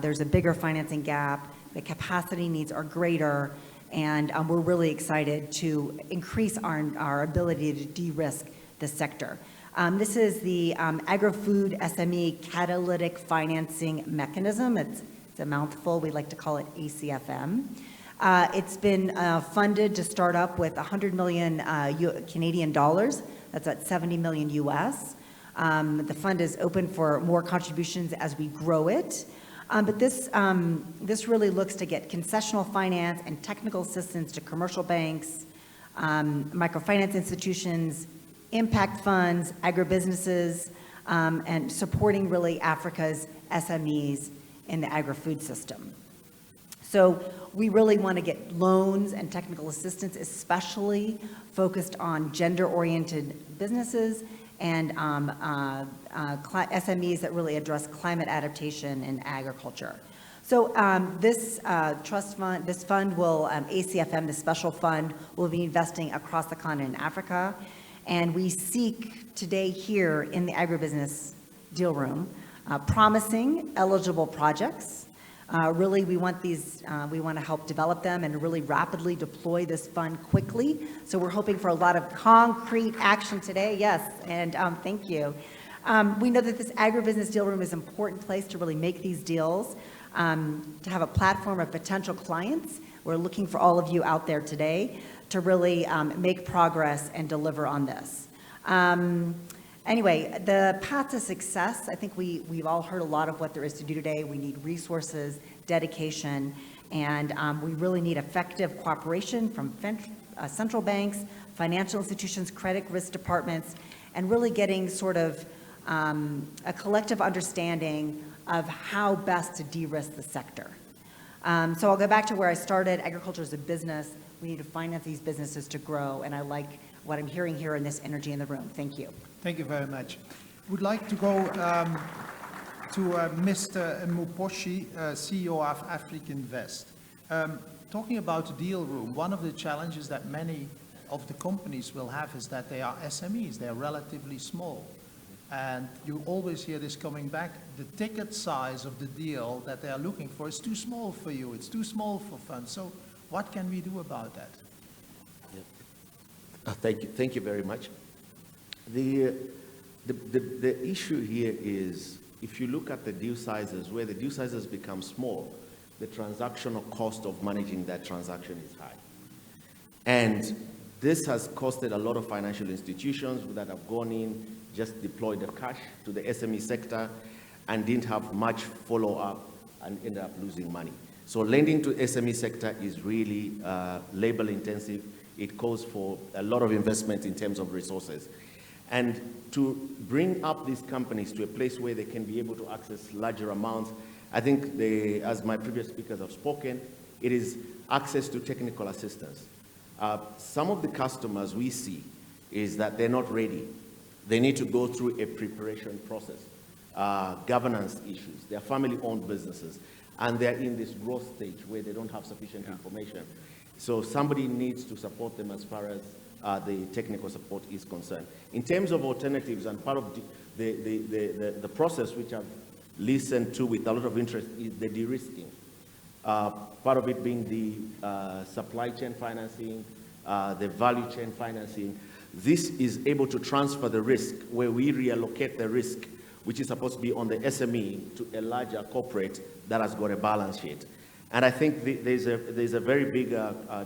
There's a bigger financing gap, the capacity needs are greater, and we're really excited to increase our ability to de-risk the sector. This is the Agri-Food SME Catalytic Financing Mechanism. It's a mouthful, we like to call it ACFM. It's been funded to start up with 100 million Canadian dollars, that's at 70 million US. The fund is open for more contributions as we grow it. But this really looks to get concessional finance and technical assistance to commercial banks, microfinance institutions, impact funds, agribusinesses, and supporting really Africa's SMEs in the agri-food system. So we really want to get loans and technical assistance, especially focused on gender-oriented businesses and SMEs that really address climate adaptation in agriculture. So this fund will, ACFM, the special fund, will be investing across the continent in Africa. And we seek today here in the Agribusiness Deal Room promising, eligible projects. Really, we want to help develop them and really rapidly deploy this fund quickly. So we're hoping for a lot of concrete action today. Yes, and thank you. We know that this Agribusiness Deal Room is an important place to really make these deals, to have a platform of potential clients. We're looking for all of you out there today to really make progress and deliver on this. Anyway, the path to success, I think we've all heard a lot of what there is to do today. We need resources, dedication, and we really need effective cooperation from central banks, financial institutions, credit risk departments, and really getting sort of a collective understanding of how best to de-risk the sector. So I'll go back to where I started. Agriculture is a business. We need to finance these businesses to grow, and I like what I'm hearing here in this energy in the room. Thank you. Thank you very much. Would like to go to Mr. Muposhi, CEO of Afrikinvest. Talking about Dealroom, one of the challenges that many of the companies will have is that they are SMEs, they are relatively small. And you always hear this coming back, the ticket size of the deal that they are looking for is too small for you, it's too small for funds. So what can we do about that? Thank you very much. The issue here is, if you look at the deal sizes, where the deal sizes become small, the transactional cost of managing that transaction is high. And this has costed a lot of financial institutions that have gone in, just deployed the cash to the SME sector and didn't have much follow-up and ended up losing money. So lending to SME sector is really labor intensive. It calls for a lot of investment in terms of resources. And to bring up these companies to a place where they can be able to access larger amounts, I think as my previous speakers have spoken, it is access to technical assistance. Some of the customers we see is that they're not ready. They need to go through a preparation process, governance issues. They're family-owned businesses, and they're in this growth stage where they don't have sufficient information. So somebody needs to support them as far as the technical support is concerned. In terms of alternatives, and part of the process which I've listened to with a lot of interest is the de-risking. Part of it being the supply chain financing, the value chain financing. This is able to transfer the risk where we reallocate the risk, which is supposed to be on the SME, to a larger corporate that has got a balance sheet. And I think there's a very big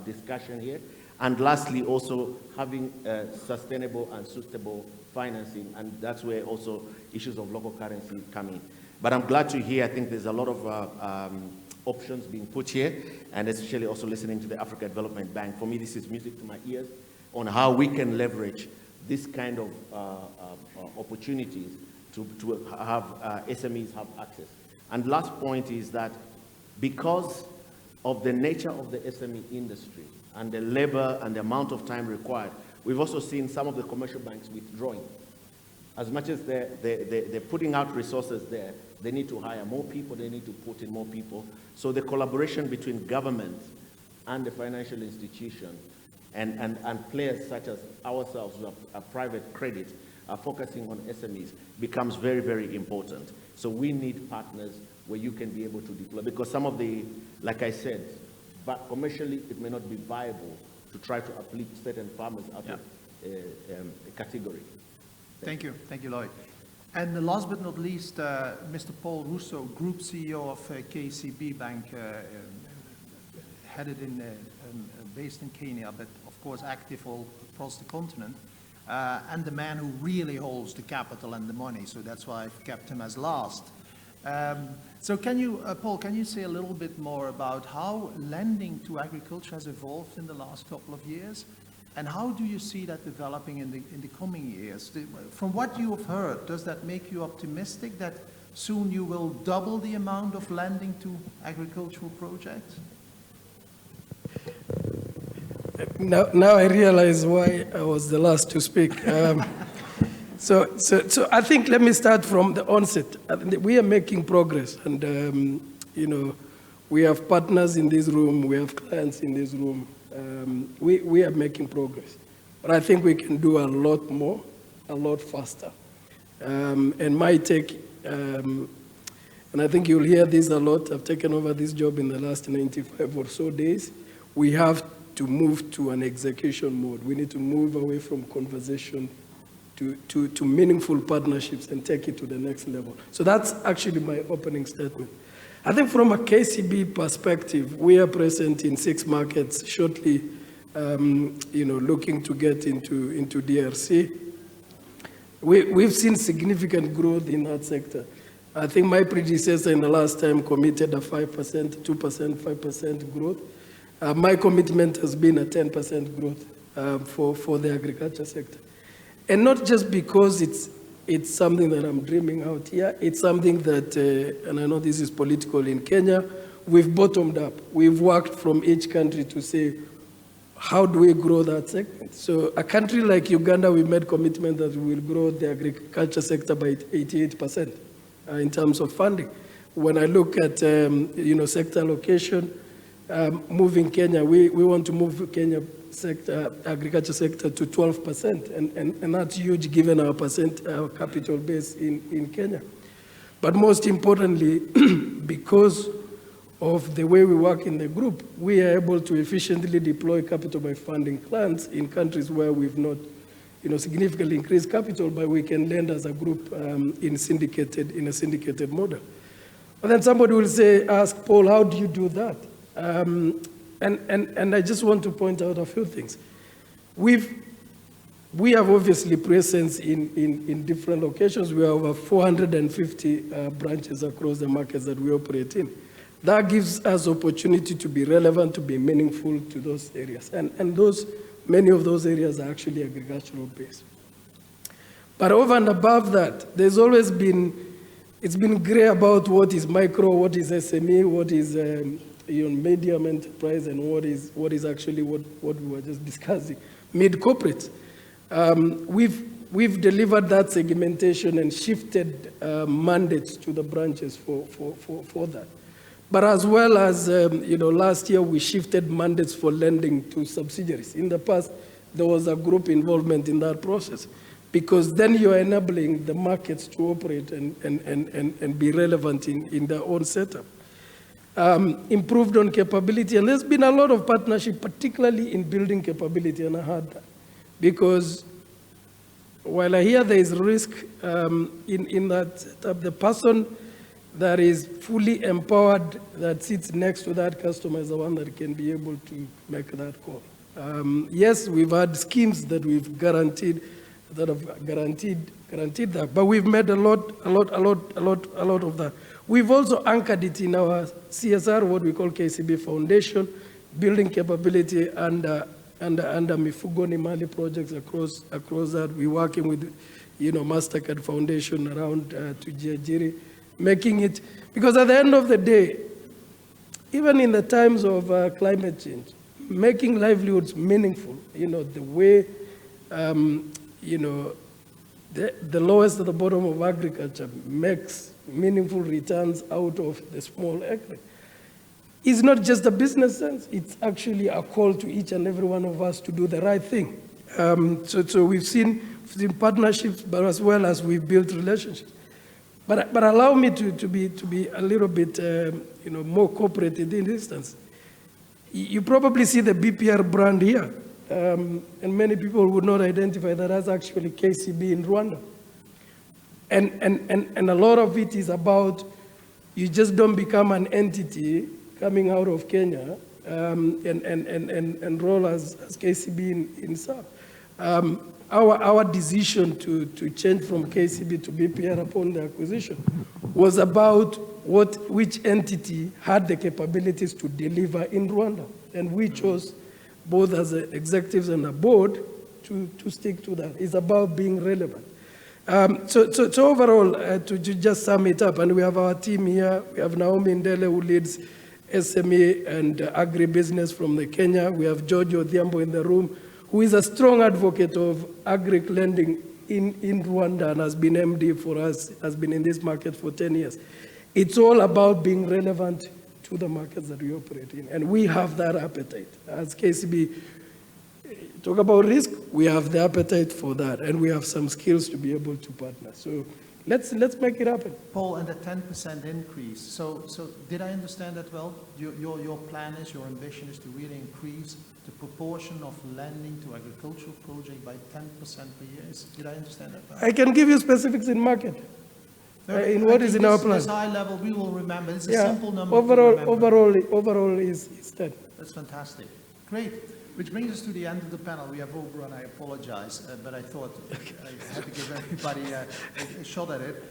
discussion here. And lastly, also having sustainable and suitable financing, and that's where also issues of local currency come in. But I'm glad to hear, I think there's a lot of options being put here, and especially also listening to the Africa Development Bank. For me, this is music to my ears on how we can leverage this kind of opportunities to have SMEs have access. And last point is that because of the nature of the SME industry, and the labor and the amount of time required, we've also seen some of the commercial banks withdrawing. As much as they're putting out resources there, they need to hire more people, they need to put in more people. So the collaboration between government and the financial institution and players such as ourselves who are private credit are focusing on SMEs becomes very, very important. So we need partners where you can be able to deploy, because some of the, like I said, but commercially it may not be viable to try to uplift certain farmers out of a category. Thank you, Lloyd. And last but not least, Mr. Paul Russo, Group CEO of KCB Bank, headed in, based in Kenya, but of course active all across the continent, and the man who really holds the capital and the money, so that's why I've kept him as last. So can you, Paul, can you say a little bit more about how lending to agriculture has evolved in the last couple of years? And how do you see that developing in the coming years? From what you have heard, does that make you optimistic that soon you will double the amount of lending to agricultural projects? Now I realize why I was the last to speak. So I think let me start from the onset. We are making progress, and you know, we have partners in this room, we have clients in this room. We are making progress, but I think we can do a lot more, a lot faster. And my take, and I think you'll hear this a lot, I've taken over this job in the last 95 or so days. We have to move to an execution mode. We need to move away from conversation to meaningful partnerships and take it to the next level. So that's actually my opening statement. I think from a KCB perspective, we are present in 6 markets, shortly, you know, looking to get into DRC. We've seen significant growth in that sector. I think my predecessor in the last time committed a 5%, 2%, 5% growth. My commitment has been a 10% growth for the agriculture sector. And not just because it's something that I'm dreaming out here. It's something that, and I know this is political in Kenya, we've bottomed up. We've worked from each country to say, how do we grow that segment? So a country like Uganda, we made commitment that we will grow the agriculture sector by 88% in terms of funding. When I look at, you know, sector allocation, moving Kenya, we want to move Kenya sector, agriculture sector to 12%, and that's huge given our capital base in Kenya. But most importantly, because of the way we work in the group, we are able to efficiently deploy capital by funding plans in countries where we've not, you know, significantly increased capital, but we can lend as a group in a syndicated model. But then somebody will say, ask Paul, how do you do that? And I just want to point out a few things. We have obviously presence in different locations. We have over 450 branches across the markets that we operate in. That gives us opportunity to be relevant, to be meaningful to those areas. And many of those areas are actually agricultural based. But over and above that, there's always been, it's been gray about what is micro, what is SME, what is medium enterprise, and what is actually what we were just discussing, mid-corporate. We've delivered that segmentation and shifted mandates to the branches for that. But as well as, last year we shifted mandates for lending to subsidiaries. In the past, there was a group involvement in that process, because then you're enabling the markets to operate and be relevant in their own setup. Improved on capability, and there's been a lot of partnership, particularly in building capability, and I heard that. Because while I hear there is risk in that, the person that is fully empowered, that sits next to that customer, is the one that can be able to make that call. Yes, we've had schemes that we've guaranteed, that have guaranteed that, but we've made a lot of that. We've also anchored it in our CSR, what we call KCB Foundation, building capability under Mifugo Nimali projects across that. We're working with, MasterCard Foundation around Tujiajiri, making it, because at the end of the day, even in the times of climate change, making livelihoods meaningful, the way, the lowest at the bottom of agriculture makes meaningful returns out of the small agri. It's not just a business sense, it's actually a call to each and every one of us to do the right thing. So we've seen partnerships, but as well as we've built relationships. But allow me to be a little bit more corporate in this instance. You probably see the BPR brand here, and many people would not identify that as actually KCB in Rwanda. And a lot of it is about you just don't become an entity coming out of Kenya and roll as KCB in SAP. Our decision to change from KCB to BPR upon the acquisition was about which entity had the capabilities to deliver in Rwanda. And we chose, both as executives and a board, to stick to that. It's about being relevant. So overall, to just sum it up, and we have our team here. We have Naomi Ndele, who leads SME and Agribusiness from the Kenya. We have George Odhiambo in the room, who is a strong advocate of agri-lending in Rwanda and has been MD for us, has been in this market for 10 years. It's all about being relevant to the markets that we operate in. And we have that appetite. As KCB, talk about risk, we have the appetite for that. And we have some skills to be able to partner. So let's make it happen. Paul, and the 10% increase. So did I understand that well? Your plan is, your ambition is to really increase the proportion of lending to agricultural projects by 10% per year. Did I understand that well? I can give you specifics in market. In what is in our plan. This high level, we will remember. It's a simple number. Overall is 10. That's fantastic. Great. Which brings us to the end of the panel. We have overrun, I apologize, but I thought I had to give everybody a shot at it.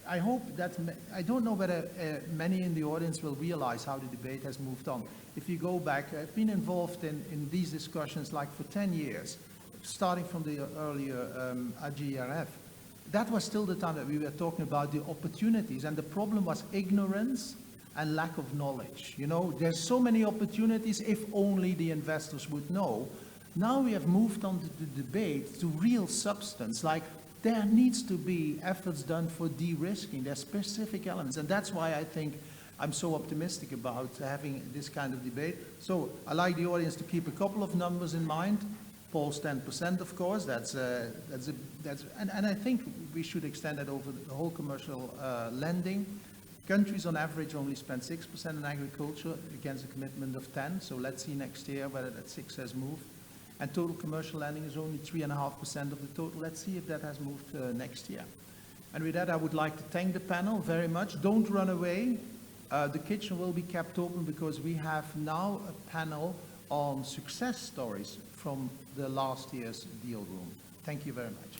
I hope that, I don't know whether many in the audience will realize how the debate has moved on. If you go back, I've been involved in these discussions like for 10 years, starting from the earlier AGRF. That was still the time that we were talking about the opportunities, and the problem was ignorance and lack of knowledge. There's so many opportunities if only the investors would know. Now we have moved on to the debate to real substance, like there needs to be efforts done for de-risking. There's specific elements, and that's why I think I'm so optimistic about having this kind of debate. So I like the audience to keep a couple of numbers in mind. Paul's 10%, of course, and I think we should extend that over the whole commercial lending. Countries on average only spend 6% in agriculture against a commitment of 10, so let's see next year whether that 6 has moved. And total commercial lending is only 3.5% of the total. Let's see if that has moved next year. And with that, I would like to thank the panel very much. Don't run away. The kitchen will be kept open because we have now a panel on success stories from the last year's Dealroom. Thank you very much.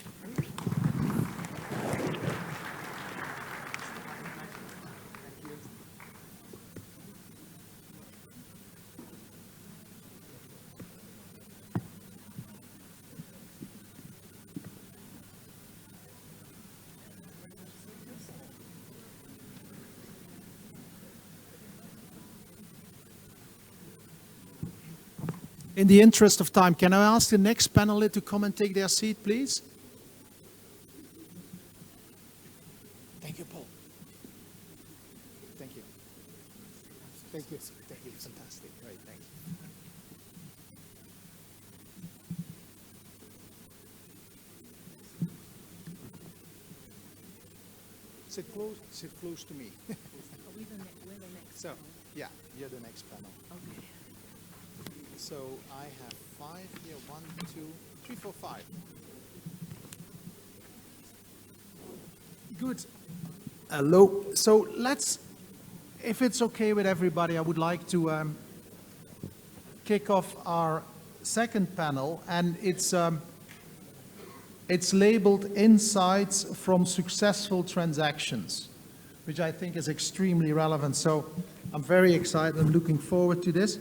In the interest of time, can I ask the next panelist to come and take their seat, please? Thank you, Paul. Thank you. Thank you. Thank you. Fantastic. Great. Thanks. Sit close to me. We're the next. So, yeah, you're the next panel. Okay. So I have 5 here, 1, 2, 3, 4, 5. Good. Hello. So let's, if it's okay with everybody, I would like to kick off our second panel, and it's labeled Insights from Successful Transactions, which I think is extremely relevant. So I'm very excited. I'm looking forward to this.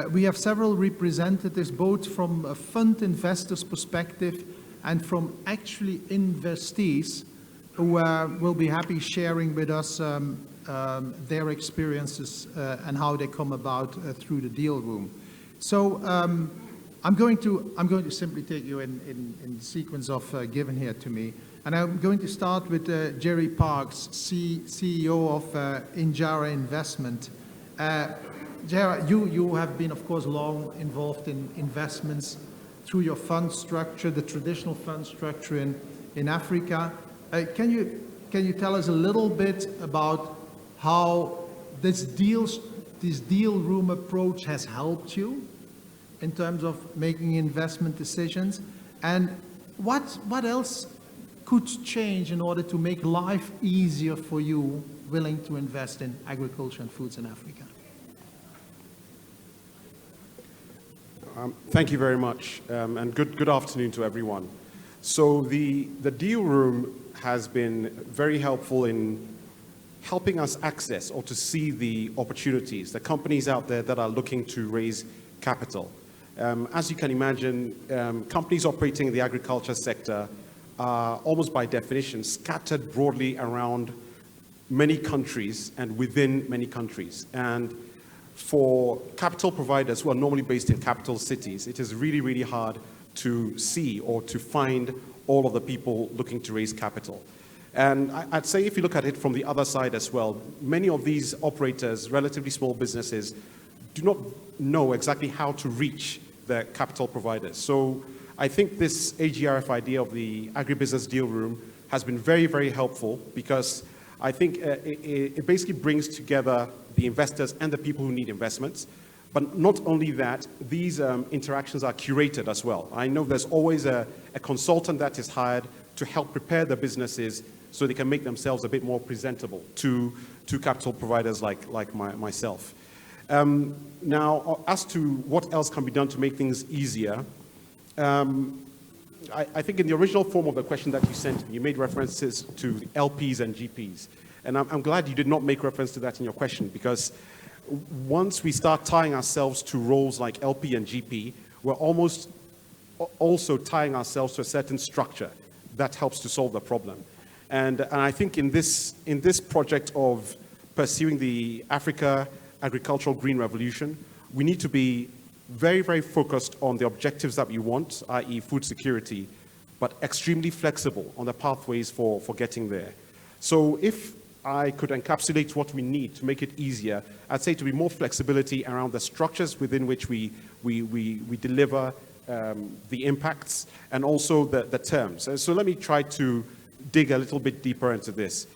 We have several representatives, both from a fund investor's perspective and from actually investees, who will be happy sharing with us their experiences and how they come about through the Dealroom. So I'm going to simply take you in sequence of given here to me. And I'm going to start with Jerry Parks, CEO of Injara Investment. Jerry, you have been, of course, long involved in investments through your fund structure, the traditional fund structure in Africa. Can you tell us a little bit about how this Dealroom approach has helped you in terms of making investment decisions, and what else could change in order to make life easier for you willing to invest in agriculture and foods in Africa? Thank you very much, and good afternoon to everyone. So the Dealroom has been very helpful in helping us access or to see the opportunities, the companies out there that are looking to raise capital. As you can imagine, companies operating in the agriculture sector are almost by definition scattered broadly around many countries and within many countries. And for capital providers who are normally based in capital cities, it is really, really hard to see or to find all of the people looking to raise capital. And I'd say if you look at it from the other side as well, many of these operators, relatively small businesses, do not know exactly how to reach the capital providers. So I think this AGRF idea of the Agribusiness Dealroom has been very, very helpful, because I think it basically brings together the investors and the people who need investments. But not only that, these interactions are curated as well. I know there's always a consultant that is hired to help prepare the businesses so they can make themselves a bit more presentable to capital providers like myself. Now, as to what else can be done to make things easier, I think in the original form of the question that you sent me, you made references to LPs and GPs. And I'm glad you did not make reference to that in your question, because once we start tying ourselves to roles like LP and GP, we're almost also tying ourselves to a certain structure that helps to solve the problem. And I think in this project of pursuing the Africa Agricultural Green Revolution, we need to be very, very focused on the objectives that we want, i.e. food security, but extremely flexible on the pathways for getting there. So if I could encapsulate what we need to make it easier, I'd say to be more flexibility around the structures within which we deliver the impacts, and also the terms. So let me try to dig a little bit deeper into this.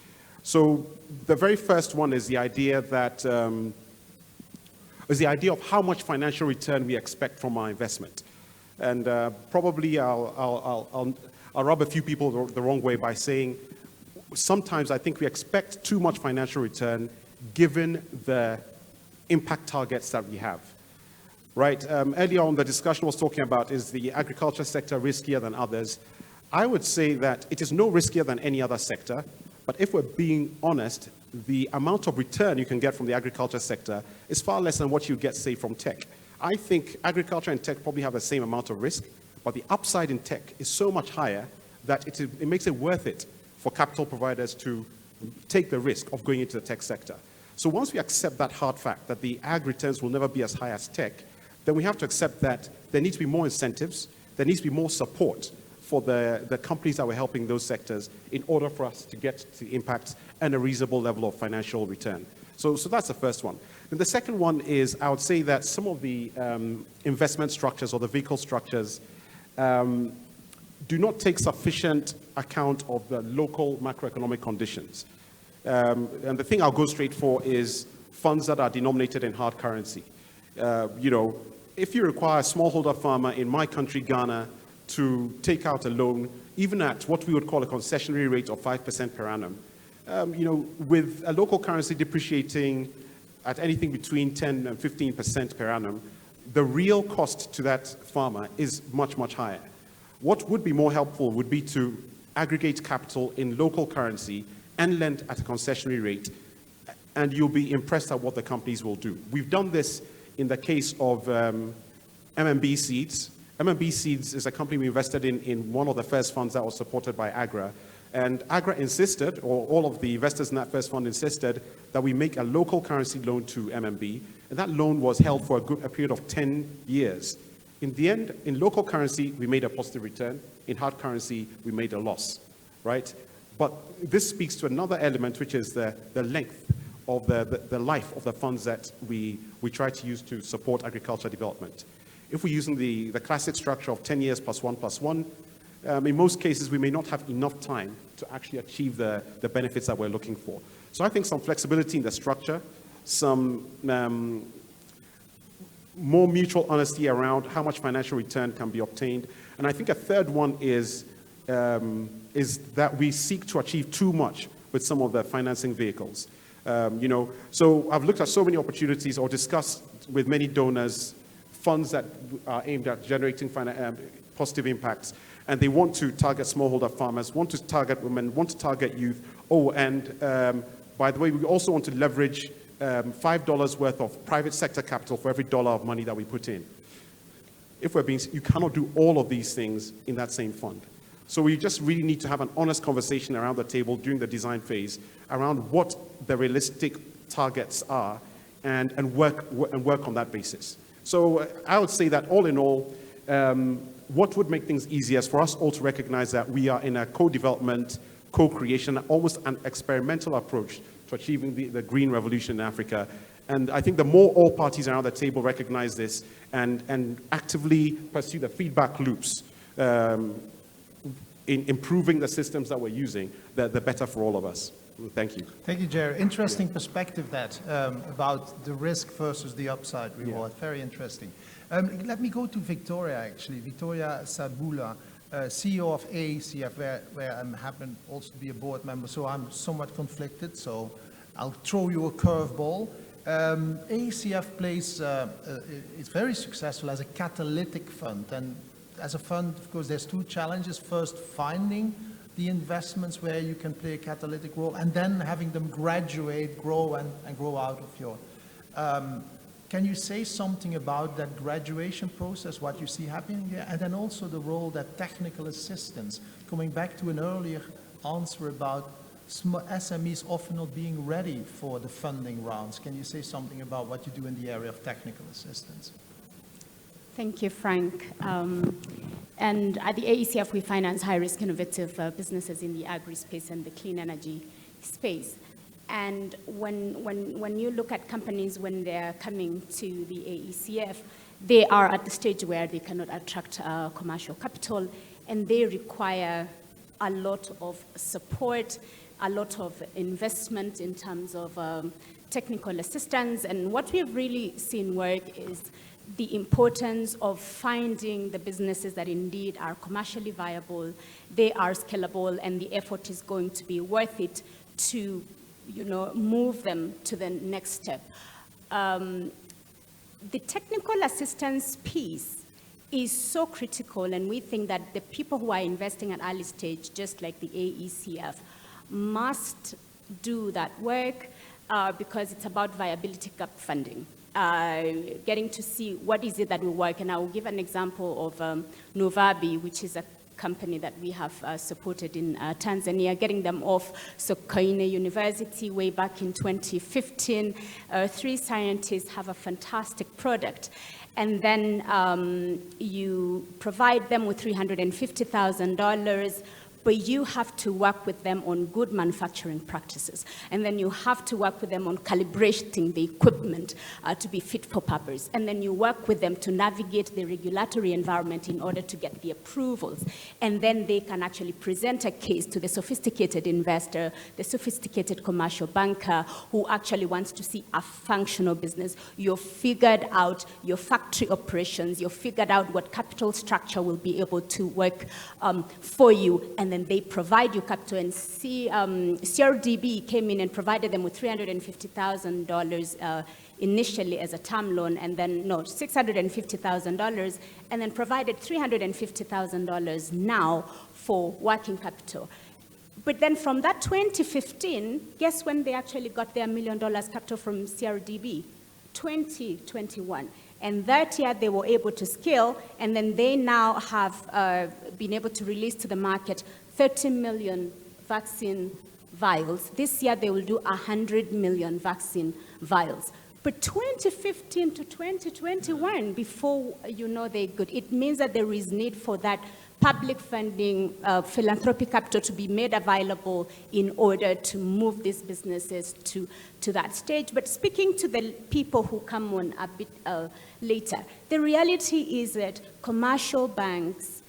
So the very first one is the idea that of how much financial return we expect from our investment. And probably I'll rub a few people the wrong way by saying sometimes I think we expect too much financial return given the impact targets that we have. Right? Earlier on, the discussion was talking about, is the agriculture sector riskier than others? I would say that it is no riskier than any other sector, but if we're being honest, the amount of return you can get from the agriculture sector is far less than what you get, say, from tech. I think agriculture and tech probably have the same amount of risk, but the upside in tech is so much higher that it makes it worth it for capital providers to take the risk of going into the tech sector. So once we accept that hard fact that the ag returns will never be as high as tech, then we have to accept that there needs to be more incentives, there needs to be more support for the companies that we're helping those sectors in order for us to get to the impacts and a reasonable level of financial return. So that's the first one. And the second one is, I would say that some of the investment structures or the vehicle structures do not take sufficient account of the local macroeconomic conditions. And the thing I'll go straight for is funds that are denominated in hard currency. If you require a smallholder farmer in my country, Ghana, to take out a loan, even at what we would call a concessionary rate of 5% per annum, with a local currency depreciating at anything between 10 and 15% per annum, the real cost to that farmer is much, much higher. What would be more helpful would be to aggregate capital in local currency and lend at a concessionary rate, and you'll be impressed at what the companies will do. We've done this in the case of MMB Seeds. MMB Seeds is a company we invested in one of the first funds that was supported by AGRA. And AGRA insisted, or all of the investors in that first fund insisted, that we make a local currency loan to MMB, and that loan was held for a period of 10 years. In the end, in local currency, we made a positive return. In hard currency, we made a loss, right? But this speaks to another element, which is the length of the life of the funds that we try to use to support agriculture development. If we're using the classic structure of 10 years plus 1 plus 1, in most cases, we may not have enough time to actually achieve the benefits that we're looking for. So I think some flexibility in the structure, some more mutual honesty around how much financial return can be obtained. And I think a third one is that we seek to achieve too much with some of the financing vehicles. So I've looked at so many opportunities or discussed with many donors funds that are aimed at generating positive impacts, and they want to target smallholder farmers, want to target women, want to target youth. Oh, and by the way, we also want to leverage $5 worth of private sector capital for every dollar of money that we put in. If we're being, you cannot do all of these things in that same fund. So we just really need to have an honest conversation around the table during the design phase around what the realistic targets are and work on that basis. So I would say that all in all, what would make things easier is for us all to recognize that we are in a co-development, co-creation, almost an experimental approach to achieving the green revolution in Africa. And I think the more all parties around the table recognize this and actively pursue the feedback loops in improving the systems that we're using, the better for all of us. Thank you. Thank you, Jerry. Interesting perspective that about the risk versus the upside reward. Yeah. Very interesting. Let me go to Victoria, actually. Victoria Sabula, CEO of AECF, where I happen also to be a board member, so I'm somewhat conflicted, so I'll throw you a curveball. AECF plays, it's very successful as a catalytic fund, and as a fund, of course, there's two challenges. First, finding the investments where you can play a catalytic role, and then having them graduate, grow, and grow out of your... Can you say something about that graduation process, what you see happening here, and then also the role that technical assistance, coming back to an earlier answer about SMEs often not being ready for the funding rounds. Can you say something about what you do in the area of technical assistance? Thank you, Frank. And at the AECF, we finance high-risk innovative businesses in the agri-space and the clean energy space. And when you look at companies when they're coming to the AECF, they are at the stage where they cannot attract commercial capital, and they require a lot of support, a lot of investment in terms of technical assistance. And what we've really seen work is the importance of finding the businesses that indeed are commercially viable, they are scalable, and the effort is going to be worth it to move them to the next step. The technical assistance piece is so critical, and we think that the people who are investing at early stage, just like the AECF, must do that work because it's about viability gap funding. Getting to see what is it that will work, and I will give an example of Novabi, which is a company that we have supported in Tanzania, getting them off Sokoine University way back in 2015. 3 scientists have a fantastic product, and then you provide them with $350,000, but you have to work with them on good manufacturing practices. And then you have to work with them on calibrating the equipment to be fit for purpose. And then you work with them to navigate the regulatory environment in order to get the approvals. And then they can actually present a case to the sophisticated investor, the sophisticated commercial banker who actually wants to see a functional business. You've figured out your factory operations, you've figured out what capital structure will be able to work for you, and then they provide you capital. And CRDB came in and provided them with $350,000 initially as a term loan, and then, no, $650,000, and then provided $350,000 now for working capital. But then from that 2015, guess when they actually got their $1 million capital from CRDB? 2021. And that year they were able to scale, and then they now have been able to release to the market $30 million vaccine vials. This year they will do 100 million vaccine vials. But 2015 to 2021, before they're good, it means that there is need for that public funding, philanthropic capital to be made available in order to move these businesses to that stage. But speaking to the people who come on a bit later, the reality is that commercial banks,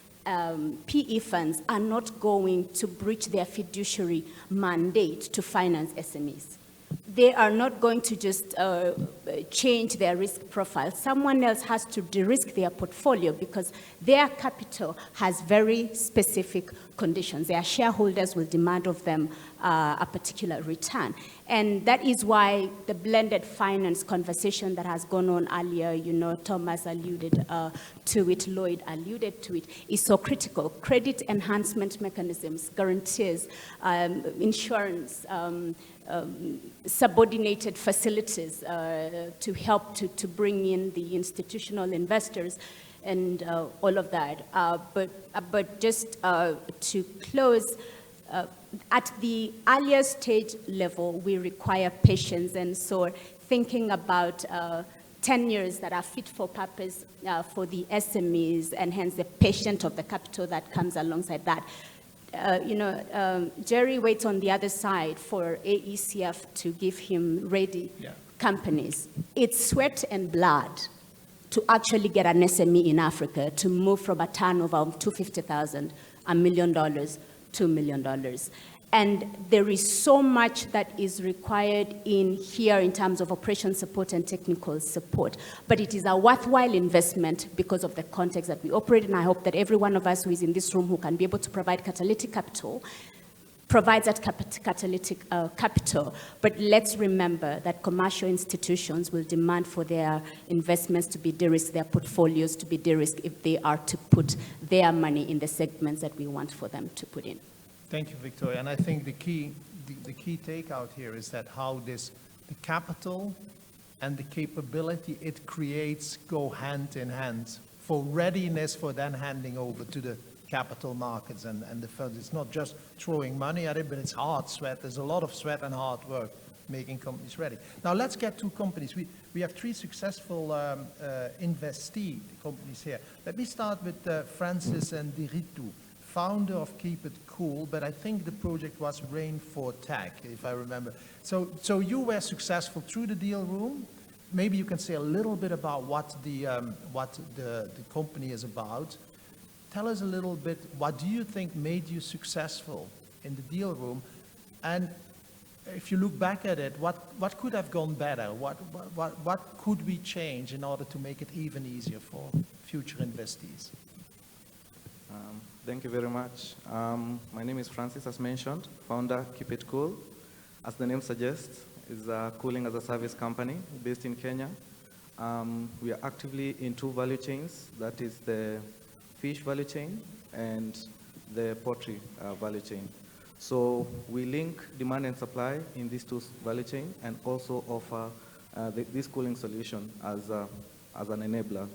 PE funds are not going to breach their fiduciary mandate to finance SMEs. They are not going to just change their risk profile. Someone else has to de-risk their portfolio because their capital has very specific conditions. Their shareholders will demand of them a particular return. And that is why the blended finance conversation that has gone on earlier, Thomas alluded to it, Lloyd alluded to it, is so critical. Credit enhancement mechanisms, guarantees, insurance, subordinated facilities to help to bring in the institutional investors and all of that. But just to close, at the earlier stage level, we require patience, and so thinking about tenures that are fit for purpose for the SMEs, and hence the patient of the capital that comes alongside that. Jerry waits on the other side for AECF to give him ready companies. It's sweat and blood to actually get an SME in Africa to move from a turnover of $250,000, $1 million, $2 million. And there is so much that is required in here in terms of operation support and technical support. But it is a worthwhile investment because of the context that we operate in. I hope that every one of us who is in this room who can be able to provide catalytic capital provides that catalytic capital. But let's remember that commercial institutions will demand for their investments to be de-risked, their portfolios to be de-risked if they are to put their money in the segments that we want for them to put in. Thank you, Victoria. And I think the key takeout here is that how the capital and the capability it creates go hand in hand for readiness for then handing over to the capital markets and the funds. It's not just throwing money at it, but it's hard sweat. There's a lot of sweat and hard work making companies ready. Now let's get to companies. We have 3 successful investee companies here. Let me start with Francis and Diritu, founder of Keep It Cool, but I think the project was Rain for Tech, if I remember. So you were successful through the Dealroom. Maybe you can say a little bit about what the company is about. Tell us a little bit, what do you think made you successful in the Dealroom? And if you look back at it, what could have gone better? What could we change in order to make it even easier for future investees? Thank you very much. My name is Francis, as mentioned, founder, Keep It Cool. As the name suggests, is a cooling as a service company based in Kenya. We are actively in 2 value chains, that is the fish value chain and the poultry value chain. So we link demand and supply in these 2 value chains and also offer this cooling solution as an enabler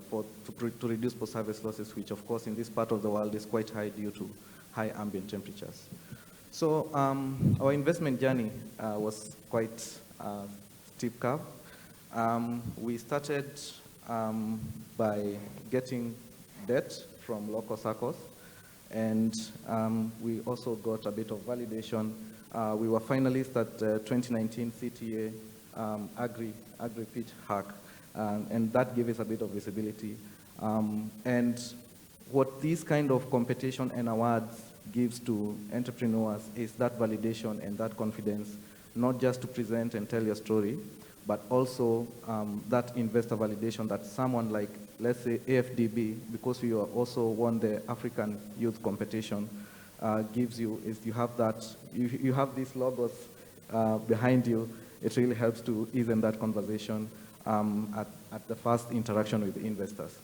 to reduce post-harvest losses, which of course in this part of the world is quite high due to high ambient temperatures. So our investment journey was quite steep curve. We started by getting debt from local circles, and we also got a bit of validation. We were finalists at 2019 CTA Agri-Pitch hack. And that gave us a bit of visibility. And what this kind of competition and awards gives to entrepreneurs is that validation and that confidence, not just to present and tell your story, but also that investor validation that someone like, let's say, AFDB, because we also won the African Youth Competition, gives you, is you have that, you have these logos behind you. It really helps to ease in that conversation at the first interaction with investors.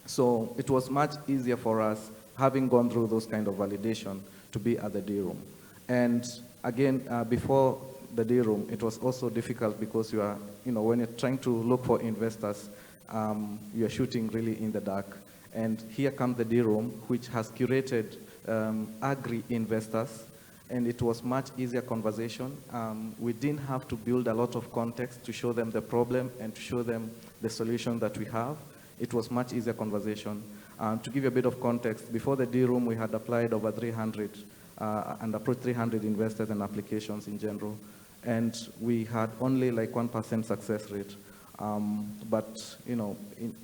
So it was much easier for us, having gone through those kind of validation, to be at the Dealroom. And again, before the Dealroom, it was also difficult because you are, when you're trying to look for investors, you're shooting really in the dark. And here comes the Dealroom, which has curated agri investors and it was much easier conversation. We didn't have to build a lot of context to show them the problem and to show them the solution that we have. It was much easier conversation. To give you a bit of context, before the Dealroom, we had applied over 300 and approached 300 investors and applications in general, and we had only like 1% success rate. But you know,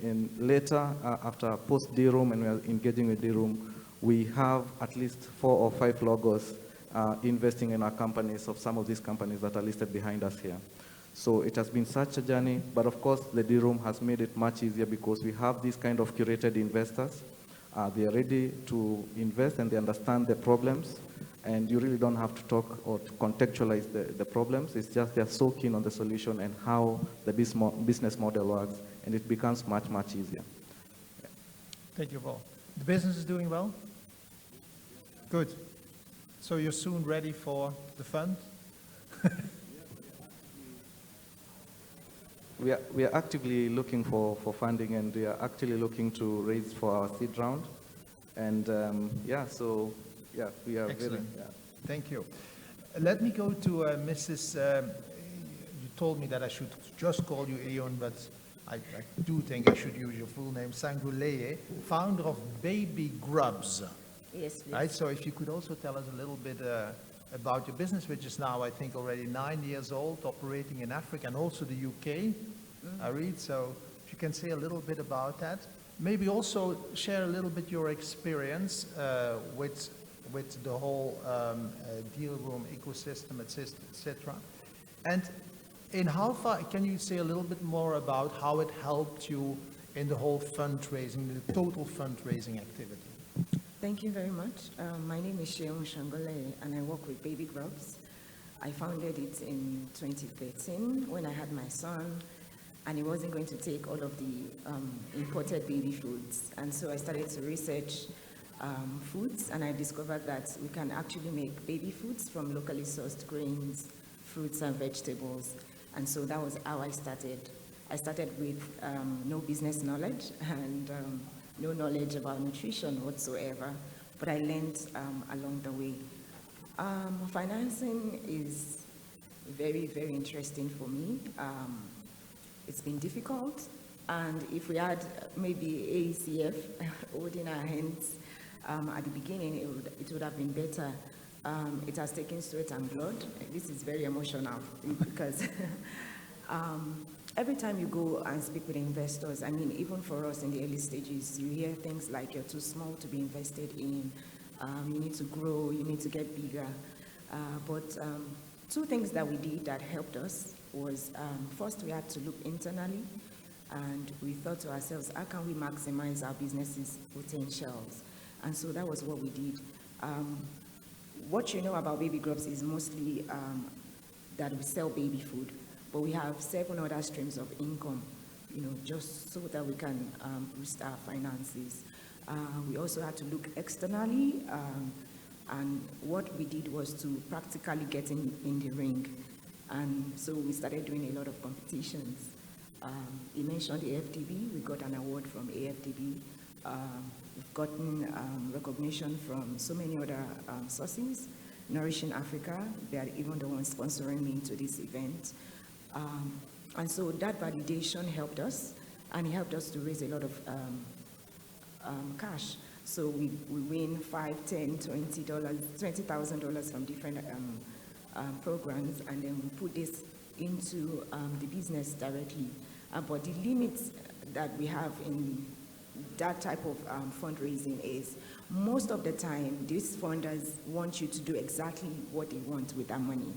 in later, after post Dealroom and we are engaging with Dealroom, we have at least 4 or 5 logos investing in our companies, of some of these companies that are listed behind us here. So it has been such a journey, but of course the Dealroom has made it much easier because we have these kind of curated investors. They are ready to invest and they understand the problems, and you really don't have to talk or to contextualize the problems. It's just they're so keen on the solution and how the business model works, and it becomes much, much easier. Thank you, Paul. The business is doing well? Good. So you're soon ready for the fund? We are actively looking for funding, and we are actually looking to raise for our seed round. And yeah, so yeah, we are Excellent. very, yeah. Thank you. Let me go to Mrs. You told me that I should just call you Eon, but I do think I should use your full name, Sanguleye, founder of Baby Grubs. Yes, please. Right, so if you could also tell us a little bit about your business, which is now, I think, already 9 years old, operating in Africa and also the UK, I read. So if you can say a little bit about that. Maybe also share a little bit your experience with the whole Dealroom ecosystem, etc. And in how far, can you say a little bit more about how it helped you in the whole fundraising, the total fundraising activity? Thank you very much. My name is Sheon Shangole, and I work with Baby Grubs. I founded it in 2013 when I had my son, and he wasn't going to take all of the imported baby foods. And so I started to research foods, and I discovered that we can actually make baby foods from locally sourced grains, fruits, and vegetables. And so that was how I started. I started with no business knowledge and no knowledge about nutrition whatsoever, but I learned along the way. Financing is very, very interesting for me. It's been difficult, and if we had maybe AECF holding our hands at the beginning, it would have been better. It has taken sweat and blood. This is very emotional because every time you go and speak with investors, I mean, even for us in the early stages, you hear things like you're too small to be invested in, you need to grow, you need to get bigger. But two things that we did that helped us was, first we had to look internally, and we thought to ourselves, how can we maximize our business's potentials? And so that was what we did. What you know about Baby Grubs is mostly that we sell baby food. But we have 7 other streams of income, you know, just so that we can boost our finances. We also had to look externally, and what we did was to practically get in the ring. And so we started doing a lot of competitions. You mentioned the AFDB. We got an award from AFDB. We've gotten recognition from so many other sources. Nourishing Africa, they are even the ones sponsoring me to this event. And so that validation helped us, and it helped us to raise a lot of cash. So we win $5, $10, $20,000 from different programs, and then we put this into the business directly. But the limits that we have in that type of fundraising is most of the time these funders want you to do exactly what they want with that money.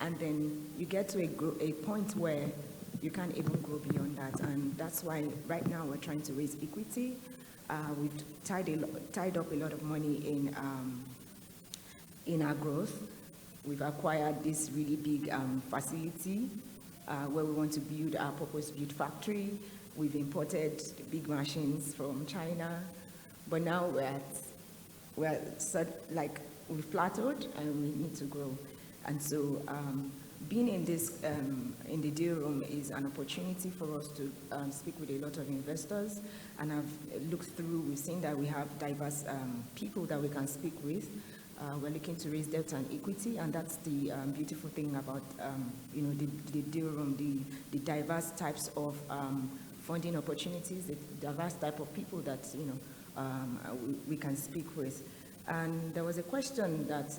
And then you get to a point where you can't even go beyond that. And that's why right now we're trying to raise equity. We've tied up a lot of money in our growth. We've acquired this really big facility where we want to build our purpose-built factory. We've imported big machines from China. But now we've plateaued and we need to grow. And so being in this, in the Dealroom is an opportunity for us to speak with a lot of investors. And I've looked through, we've seen that we have diverse people that we can speak with. we're looking to raise debt and equity, and that's the beautiful thing about the Dealroom, the diverse types of funding opportunities, the diverse type of people that we can speak with. And there was a question that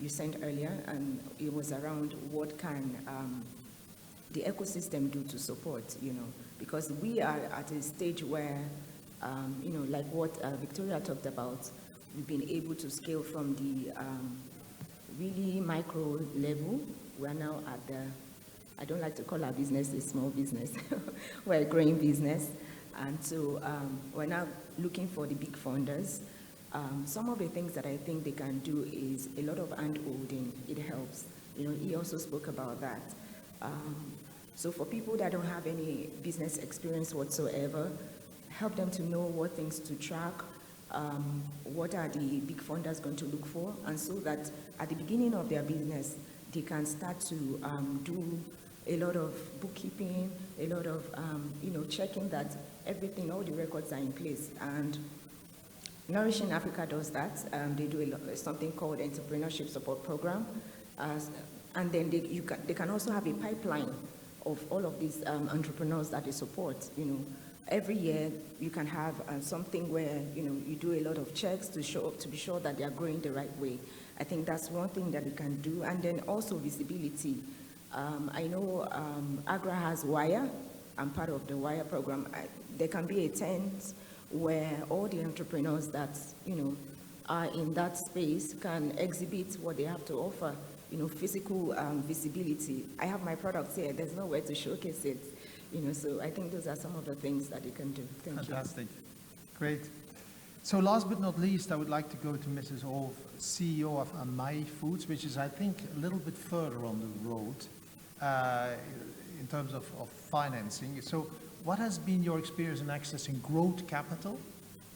you sent earlier, and it was around what can the ecosystem do to support, because we are at a stage where, like what Victoria talked about, we've been able to scale from the really micro level. We're now at the, I don't like to call our business a small business, we're a growing business. And so we're now looking for the big funders. Some of the things that I think they can do is a lot of hand-holding. It helps. He also spoke about that. So for people that don't have any business experience whatsoever, help them to know what things to track, what are the big funders going to look for, and so that at the beginning of their business, they can start to do a lot of bookkeeping, a lot of checking that everything, all the records are in place. And Nourishing Africa does that. They do something called Entrepreneurship Support Program. And then they can also have a pipeline of all of these entrepreneurs that they support. Every year you can have something where you do a lot of checks to be sure that they are growing the right way. I think that's one thing that we can do. And then also visibility. I know Agra has WIRE. I'm part of the WIRE program. There can be a tent where all the entrepreneurs that are in that space can exhibit what they have to offer. Physical visibility. I have my products here. There's nowhere to showcase it. So I think those are some of the things that you can do. Thank you. Fantastic. Great. So last but not least, I would like to go to Mrs. Olf, CEO of Agri-Food, which is, I think, a little bit further on the road in terms of financing. So what has been your experience in accessing growth capital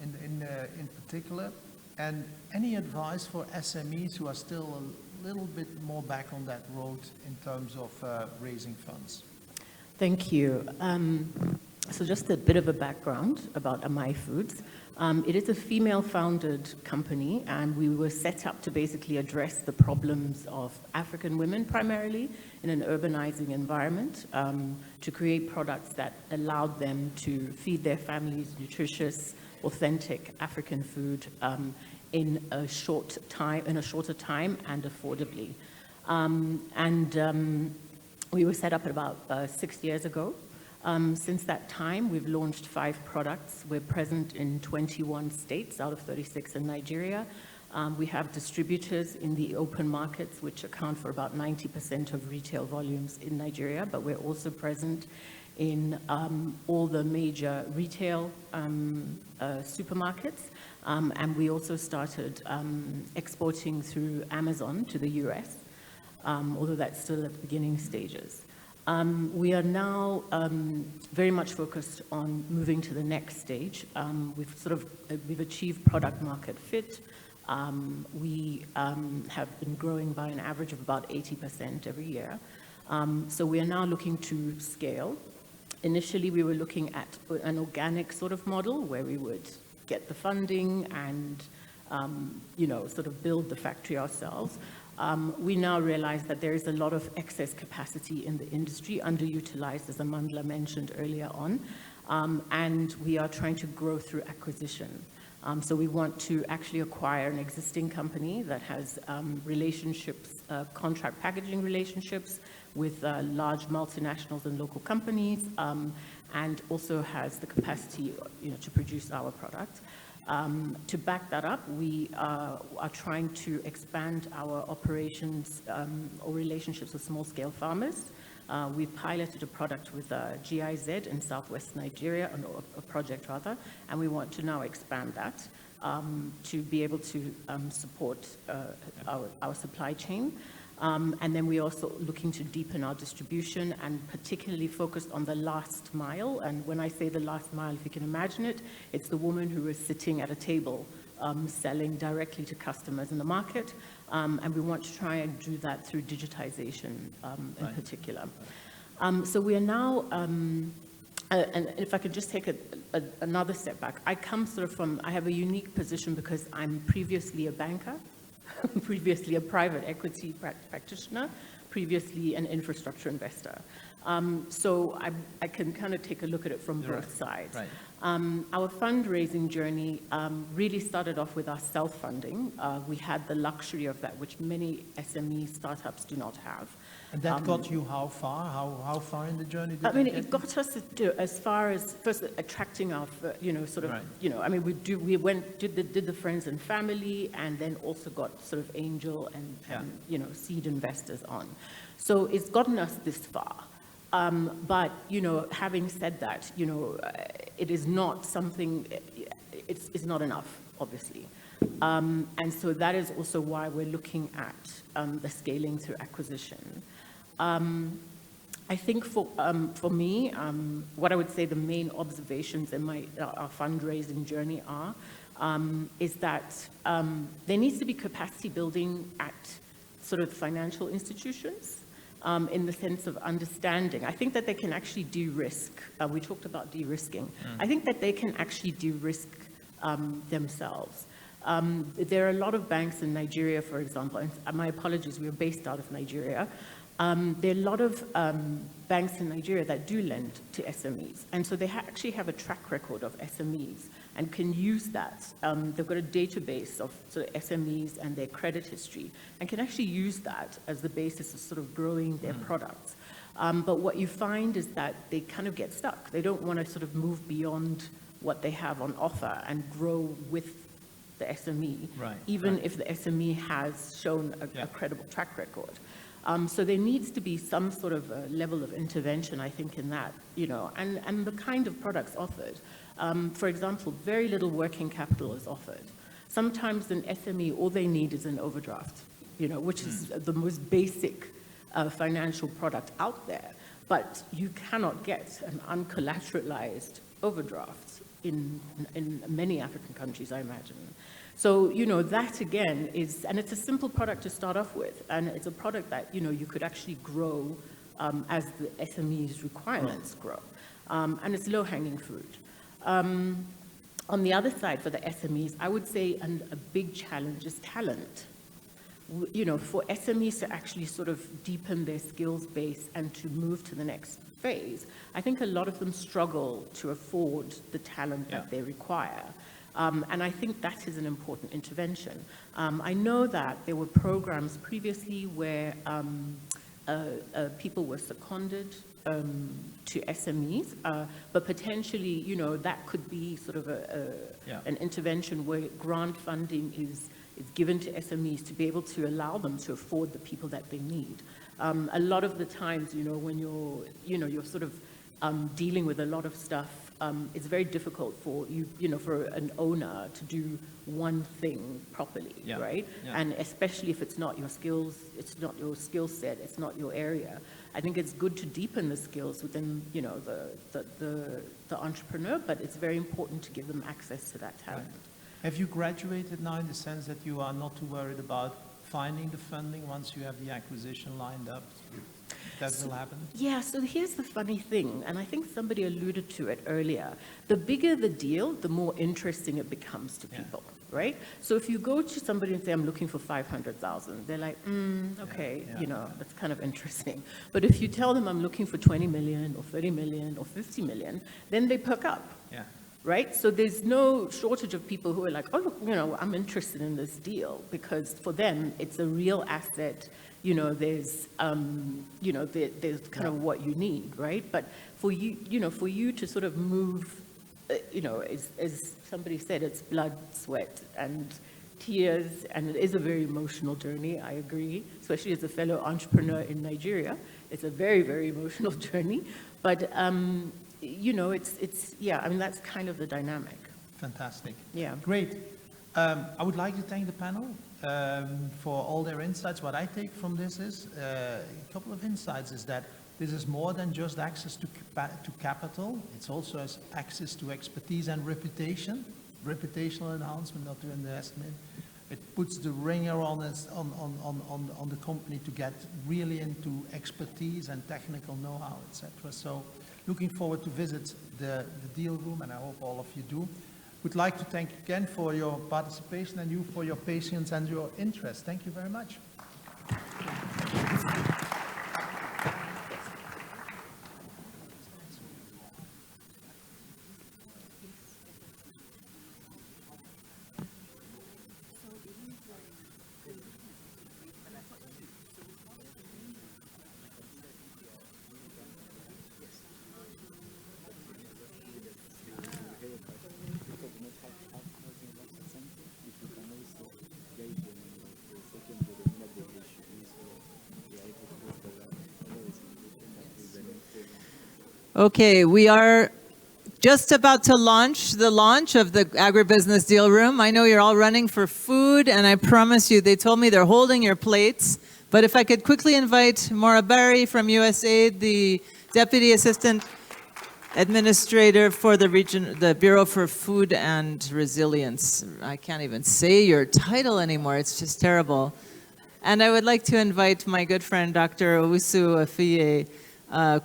in particular? And any advice for SMEs who are still a little bit more back on that road in terms of raising funds? Thank you. So just a bit of a background about Agri-Food. It is a female-founded company, and we were set up to basically address the problems of African women primarily in an urbanizing environment, to create products that allowed them to feed their families nutritious, authentic African food in a shorter time and affordably. We were set up about 6 years ago. Since that time, we've launched 5 products. We're present in 21 states out of 36 in Nigeria. We have distributors in the open markets, which account for about 90% of retail volumes in Nigeria, but we're also present in all the major retail supermarkets. And we also started exporting through Amazon to the US, although that's still at the beginning stages. We are now very much focused on moving to the next stage. We've achieved product market fit. We have been growing by an average of about 80% every year. So we are now looking to scale. Initially, we were looking at an organic sort of model where we would get the funding and sort of build the factory ourselves. We now realize that there is a lot of excess capacity in the industry, underutilized, as Amandla mentioned earlier on, and we are trying to grow through acquisition. So we want to actually acquire an existing company that has relationships, contract packaging relationships with large multinationals and local companies, and also has the capacity to produce our product. To back that up, we are trying to expand our operations or relationships with small-scale farmers. We piloted a product with GIZ in southwest Nigeria, a project rather, and we want to now expand that to be able to support our supply chain. And then we're also looking to deepen our distribution and particularly focused on the last mile. And when I say the last mile, if you can imagine it, it's the woman who is sitting at a table selling directly to customers in the market. And we want to try and do that through digitization in particular. So we are now, and if I could just take another step back, I come sort of from, I have a unique position because I'm previously a banker. previously a private equity practitioner, previously an infrastructure investor. So I can kind of take a look at it from both sides. Right. Our fundraising journey really started off with our self-funding. We had the luxury of that, which many SME startups do not have. And that got you how far? How far in the journey did I mean, that get it got us to, as far as first attracting our, sort of, I mean, we did the friends and family, and then also got sort of angel and seed investors on. So it's gotten us this far. But, having said that, it is not something, it's not enough, obviously. And so that is also why we're looking at the scaling through acquisition. I think for me, what I would say the main observations in our fundraising journey is that there needs to be capacity building at sort of financial institutions. In the sense of understanding. I think that they can actually de-risk. We talked about de-risking. I think that they can actually de-risk themselves. There are a lot of banks in Nigeria, for example, and my apologies, we are based out of Nigeria. There are a lot of banks in Nigeria that do lend to SMEs. And so they actually have a track record of SMEs and can use that. They've got a database of sort of SMEs and their credit history and can actually use that as the basis of sort of growing their products. But what you find is that they kind of get stuck. They don't want to sort of move beyond what they have on offer and grow with the SME, even if the SME has shown a credible track record. So there needs to be some sort of a level of intervention, I think, in that, and the kind of products offered. For example, very little working capital is offered. Sometimes an SME, all they need is an overdraft, which is the most basic financial product out there. But you cannot get an uncollateralized overdraft in many African countries, I imagine. So, that again is, and it's a simple product to start off with, and it's a product that, you could actually grow as the SME's requirements grow. And it's low-hanging fruit. On the other side, for the SMEs, I would say a big challenge is talent. For SMEs to actually sort of deepen their skills base and to move to the next phase, I think a lot of them struggle to afford the talent that they require. And I think that is an important intervention. I know that there were programs previously where people were seconded to SMEs, but potentially, that could be sort of an intervention where grant funding is given to SMEs to be able to allow them to afford the people that they need. A lot of the times, when you're sort of dealing with a lot of stuff, it's very difficult for for an owner to do one thing properly, right? And especially if it's not your skills, it's not your skill set, it's not your area. I think it's good to deepen the skills within, the entrepreneur, but it's very important to give them access to that talent. Right. Have you graduated now in the sense that you are not too worried about finding the funding once you have the acquisition lined up? That will happen? Yeah, so here's the funny thing, and I think somebody alluded to it earlier. The bigger the deal, the more interesting it becomes to people, right? So if you go to somebody and say, I'm looking for 500,000, they're like, okay, that's kind of interesting. But if you tell them I'm looking for 20 million or 30 million or 50 million, then they perk up. Yeah. Right? So there's no shortage of people who are like, oh, I'm interested in this deal, because for them, it's a real asset. There's, there's kind of what you need, right? But for you to sort of move, as somebody said, it's blood, sweat, and tears, and it is a very emotional journey, I agree, especially as a fellow entrepreneur in Nigeria. It's a very, very emotional journey, but, that's kind of the dynamic. Fantastic. Yeah. Great. I would like to thank the panel for all their insights. What I take from this is a couple of insights is that this is more than just access to capital. It's also access to expertise and reputation, reputational enhancement, not to underestimate. It puts the ringer on the company to get really into expertise and technical know-how, etc. So looking forward to visit the Dealroom, and I hope all of you do. Would like to thank you again for your participation and you for your patience and your interest. Thank you very much. Okay, we are just about to launch the Agribusiness Deal Room. I know you're all running for food, and I promise you, they told me they're holding your plates. But if I could quickly invite Maura Barry from USAID, the Deputy Assistant Administrator for the Bureau for Food and Resilience. I can't even say your title anymore, it's just terrible. And I would like to invite my good friend, Dr. Owusu Afiye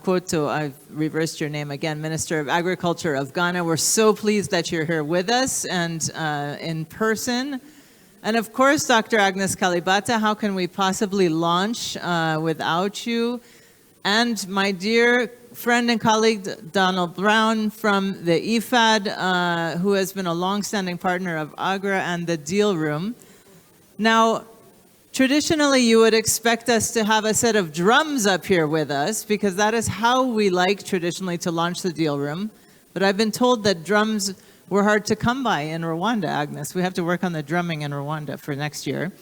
Koto, I've reversed your name again, Minister of Agriculture of Ghana. We're so pleased that you're here with us and in person. And of course, Dr. Agnes Kalibata, how can we possibly launch without you? And my dear friend and colleague, Donald Brown from the IFAD, who has been a longstanding partner of AGRA and the Dealroom. Now, traditionally, you would expect us to have a set of drums up here with us because that is how we like traditionally to launch the Dealroom. But I've been told that drums were hard to come by in Rwanda, Agnes. We have to work on the drumming in Rwanda for next year.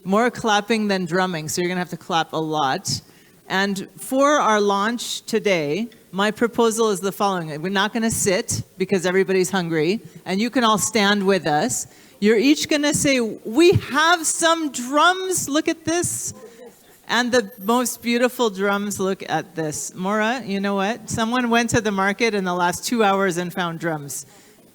More clapping than drumming, so you're going to have to clap a lot. And for our launch today, my proposal is the following. We're not going to sit because everybody's hungry, and you can all stand with us. You're each going to say, we have some drums, look at this. And the most beautiful drums, look at this. Maura, you know what? Someone went to the market in the last 2 hours and found drums.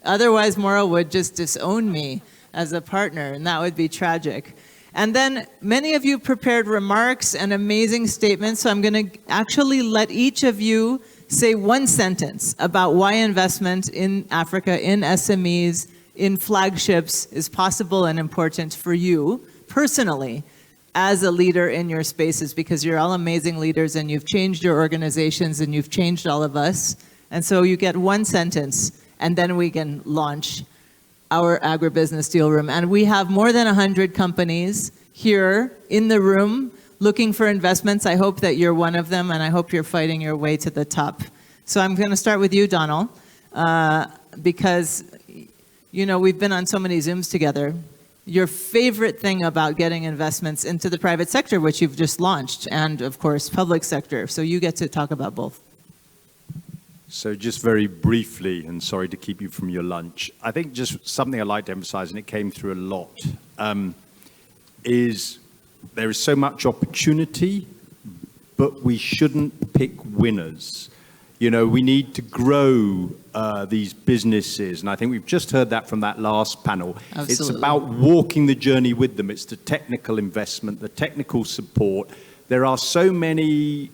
Otherwise, Maura would just disown me as a partner, and that would be tragic. And then many of you prepared remarks and amazing statements, so I'm going to actually let each of you say one sentence about why investment in Africa, in SMEs, in flagships is possible and important for you personally as a leader in your spaces, because you're all amazing leaders and you've changed your organizations and you've changed all of us. And so you get one sentence and then we can launch our Agribusiness Deal Room. And we have more than 100 companies here in the room looking for investments. I hope that you're one of them and I hope you're fighting your way to the top. So I'm going to start with you, Donald, because you know, we've been on so many Zooms together. Your favorite thing about getting investments into the private sector, which you've just launched, and of course, public sector. So you get to talk about both. So just very briefly, and sorry to keep you from your lunch, I think just something I'd like to emphasize, and it came through a lot, is there is so much opportunity, but we shouldn't pick winners. You know, we need to grow these businesses, and I think we've just heard that from that last panel. Absolutely. It's about walking the journey with them. It's the technical investment, the technical support. There are so many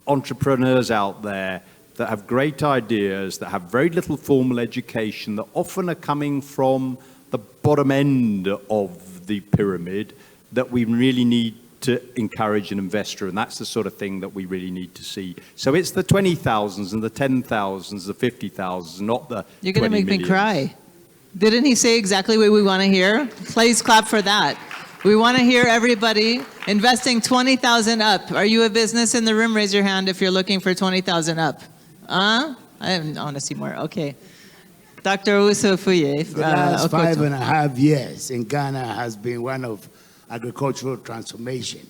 entrepreneurs out there that have great ideas, that have very little formal education, that often are coming from the bottom end of the pyramid, that we really need to encourage an investor, and that's the sort of thing that we really need to see. So it's the 20,000s and the 10,000s, the 50,000s, not the You're going to make millions. me cry. Didn't he say exactly what we want to hear? Please clap for that. We want to hear everybody investing 20,000 up. Are you a business in the room? Raise your hand if you're looking for 20,000 up. I want to see more. Okay. Dr. Usofuye. The last 5.5 years in Ghana has been one of agricultural transformation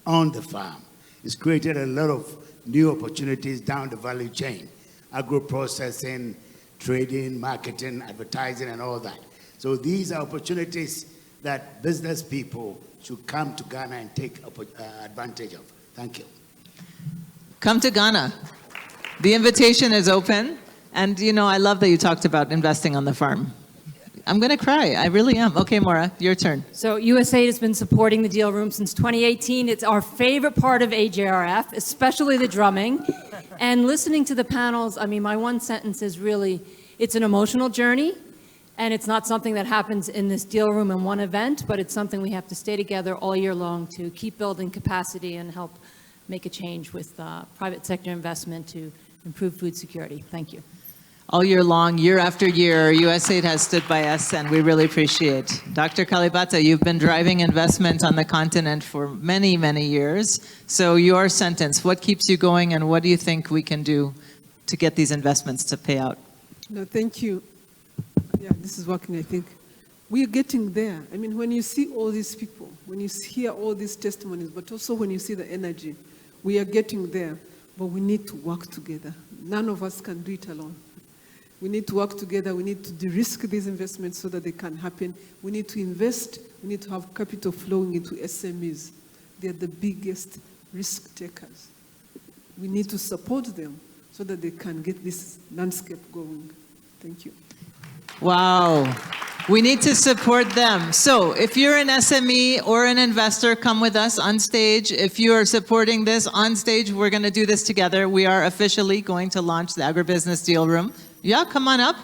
on the farm. It's created a lot of new opportunities down the value chain, agro-processing, trading, marketing, advertising, and all that. So these are opportunities that business people should come to Ghana and take advantage of. Thank you. Come to Ghana. The invitation is open. And, you know, I love that you talked about investing on the farm. I'm going to cry. I really am. Okay, Maura, your turn. So USAID has been supporting the Deal Room since 2018. It's our favorite part of AJRF, especially the drumming. And listening to the panels, I mean, my one sentence is really, It's an emotional journey, and it's not something that happens in this deal room in one event, but it's something we have to stay together all year long to keep building capacity and help make a change with private sector investment to improve food security. Thank you. All year long, year after year, USAID has stood by us, and we really appreciate. Dr. Kalibata, you've been driving investment on the continent for many, many years. So your sentence, what keeps you going, and what do you think we can do to get these investments to pay out? No, thank you. Yeah, this is working, I think. We're getting there. I mean, when you see all these people, when you hear all these testimonies, but also when you see the energy, we are getting there, but we need to work together. None of us can do it alone. We need to work together. We need to de-risk these investments so that they can happen. We need to invest. We need to have capital flowing into SMEs. They're the biggest risk takers. We need to support them so that they can get this landscape going. Thank you. Wow. We need to support them. So if you're an SME or an investor, come with us on stage. If you are supporting this on stage, we're going to do this together. We are officially going to launch the Agribusiness Deal Room. Yeah, come on up.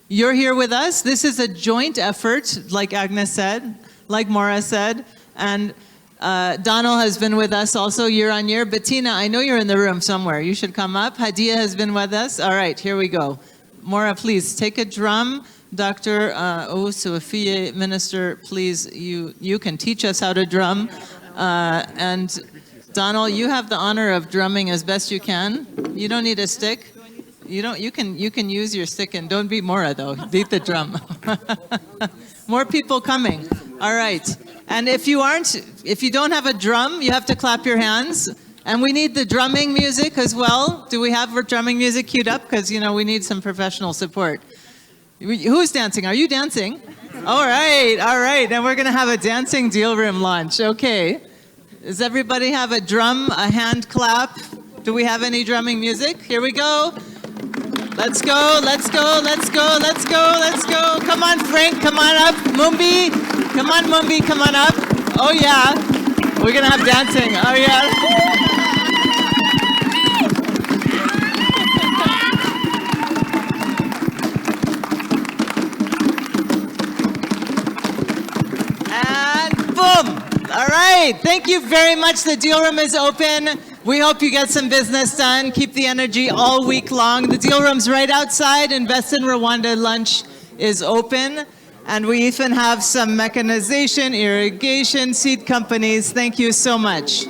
You're here with us. This is a joint effort, like Agnes said, like Maura said, and Donald has been with us also year on year. Bettina, I know you're in the room somewhere. You should come up. Hadia has been with us. All right, here we go. Maura, please take a drum. Dr. Sophia, Minister, please, you can teach us how to drum. And Donald, you have the honor of drumming as best you can. You don't need a stick. You can use your stick, and don't beat Maura though. Beat the drum. More people coming. All right. And if you don't have a drum, you have to clap your hands. And we need the drumming music as well. Do we have our drumming music queued up? Because we need some professional support. Who's dancing? Are you dancing? All right, all right. And we're going to have a dancing deal room launch. Okay. Does everybody have a drum, a hand clap? Do we have any drumming music? Here we go. Let's go, let's go, let's go, let's go, let's go. Come on, Frank, come on up. Mumbi, come on, Mumbi, come on up. Oh, yeah. We're going to have dancing. Oh, yeah. All right, thank you very much. The deal room is open. We hope you get some business done. Keep the energy all week long. The deal room's right outside. Invest in Rwanda lunch is open. And we even have some mechanization, irrigation, seed companies. Thank you so much.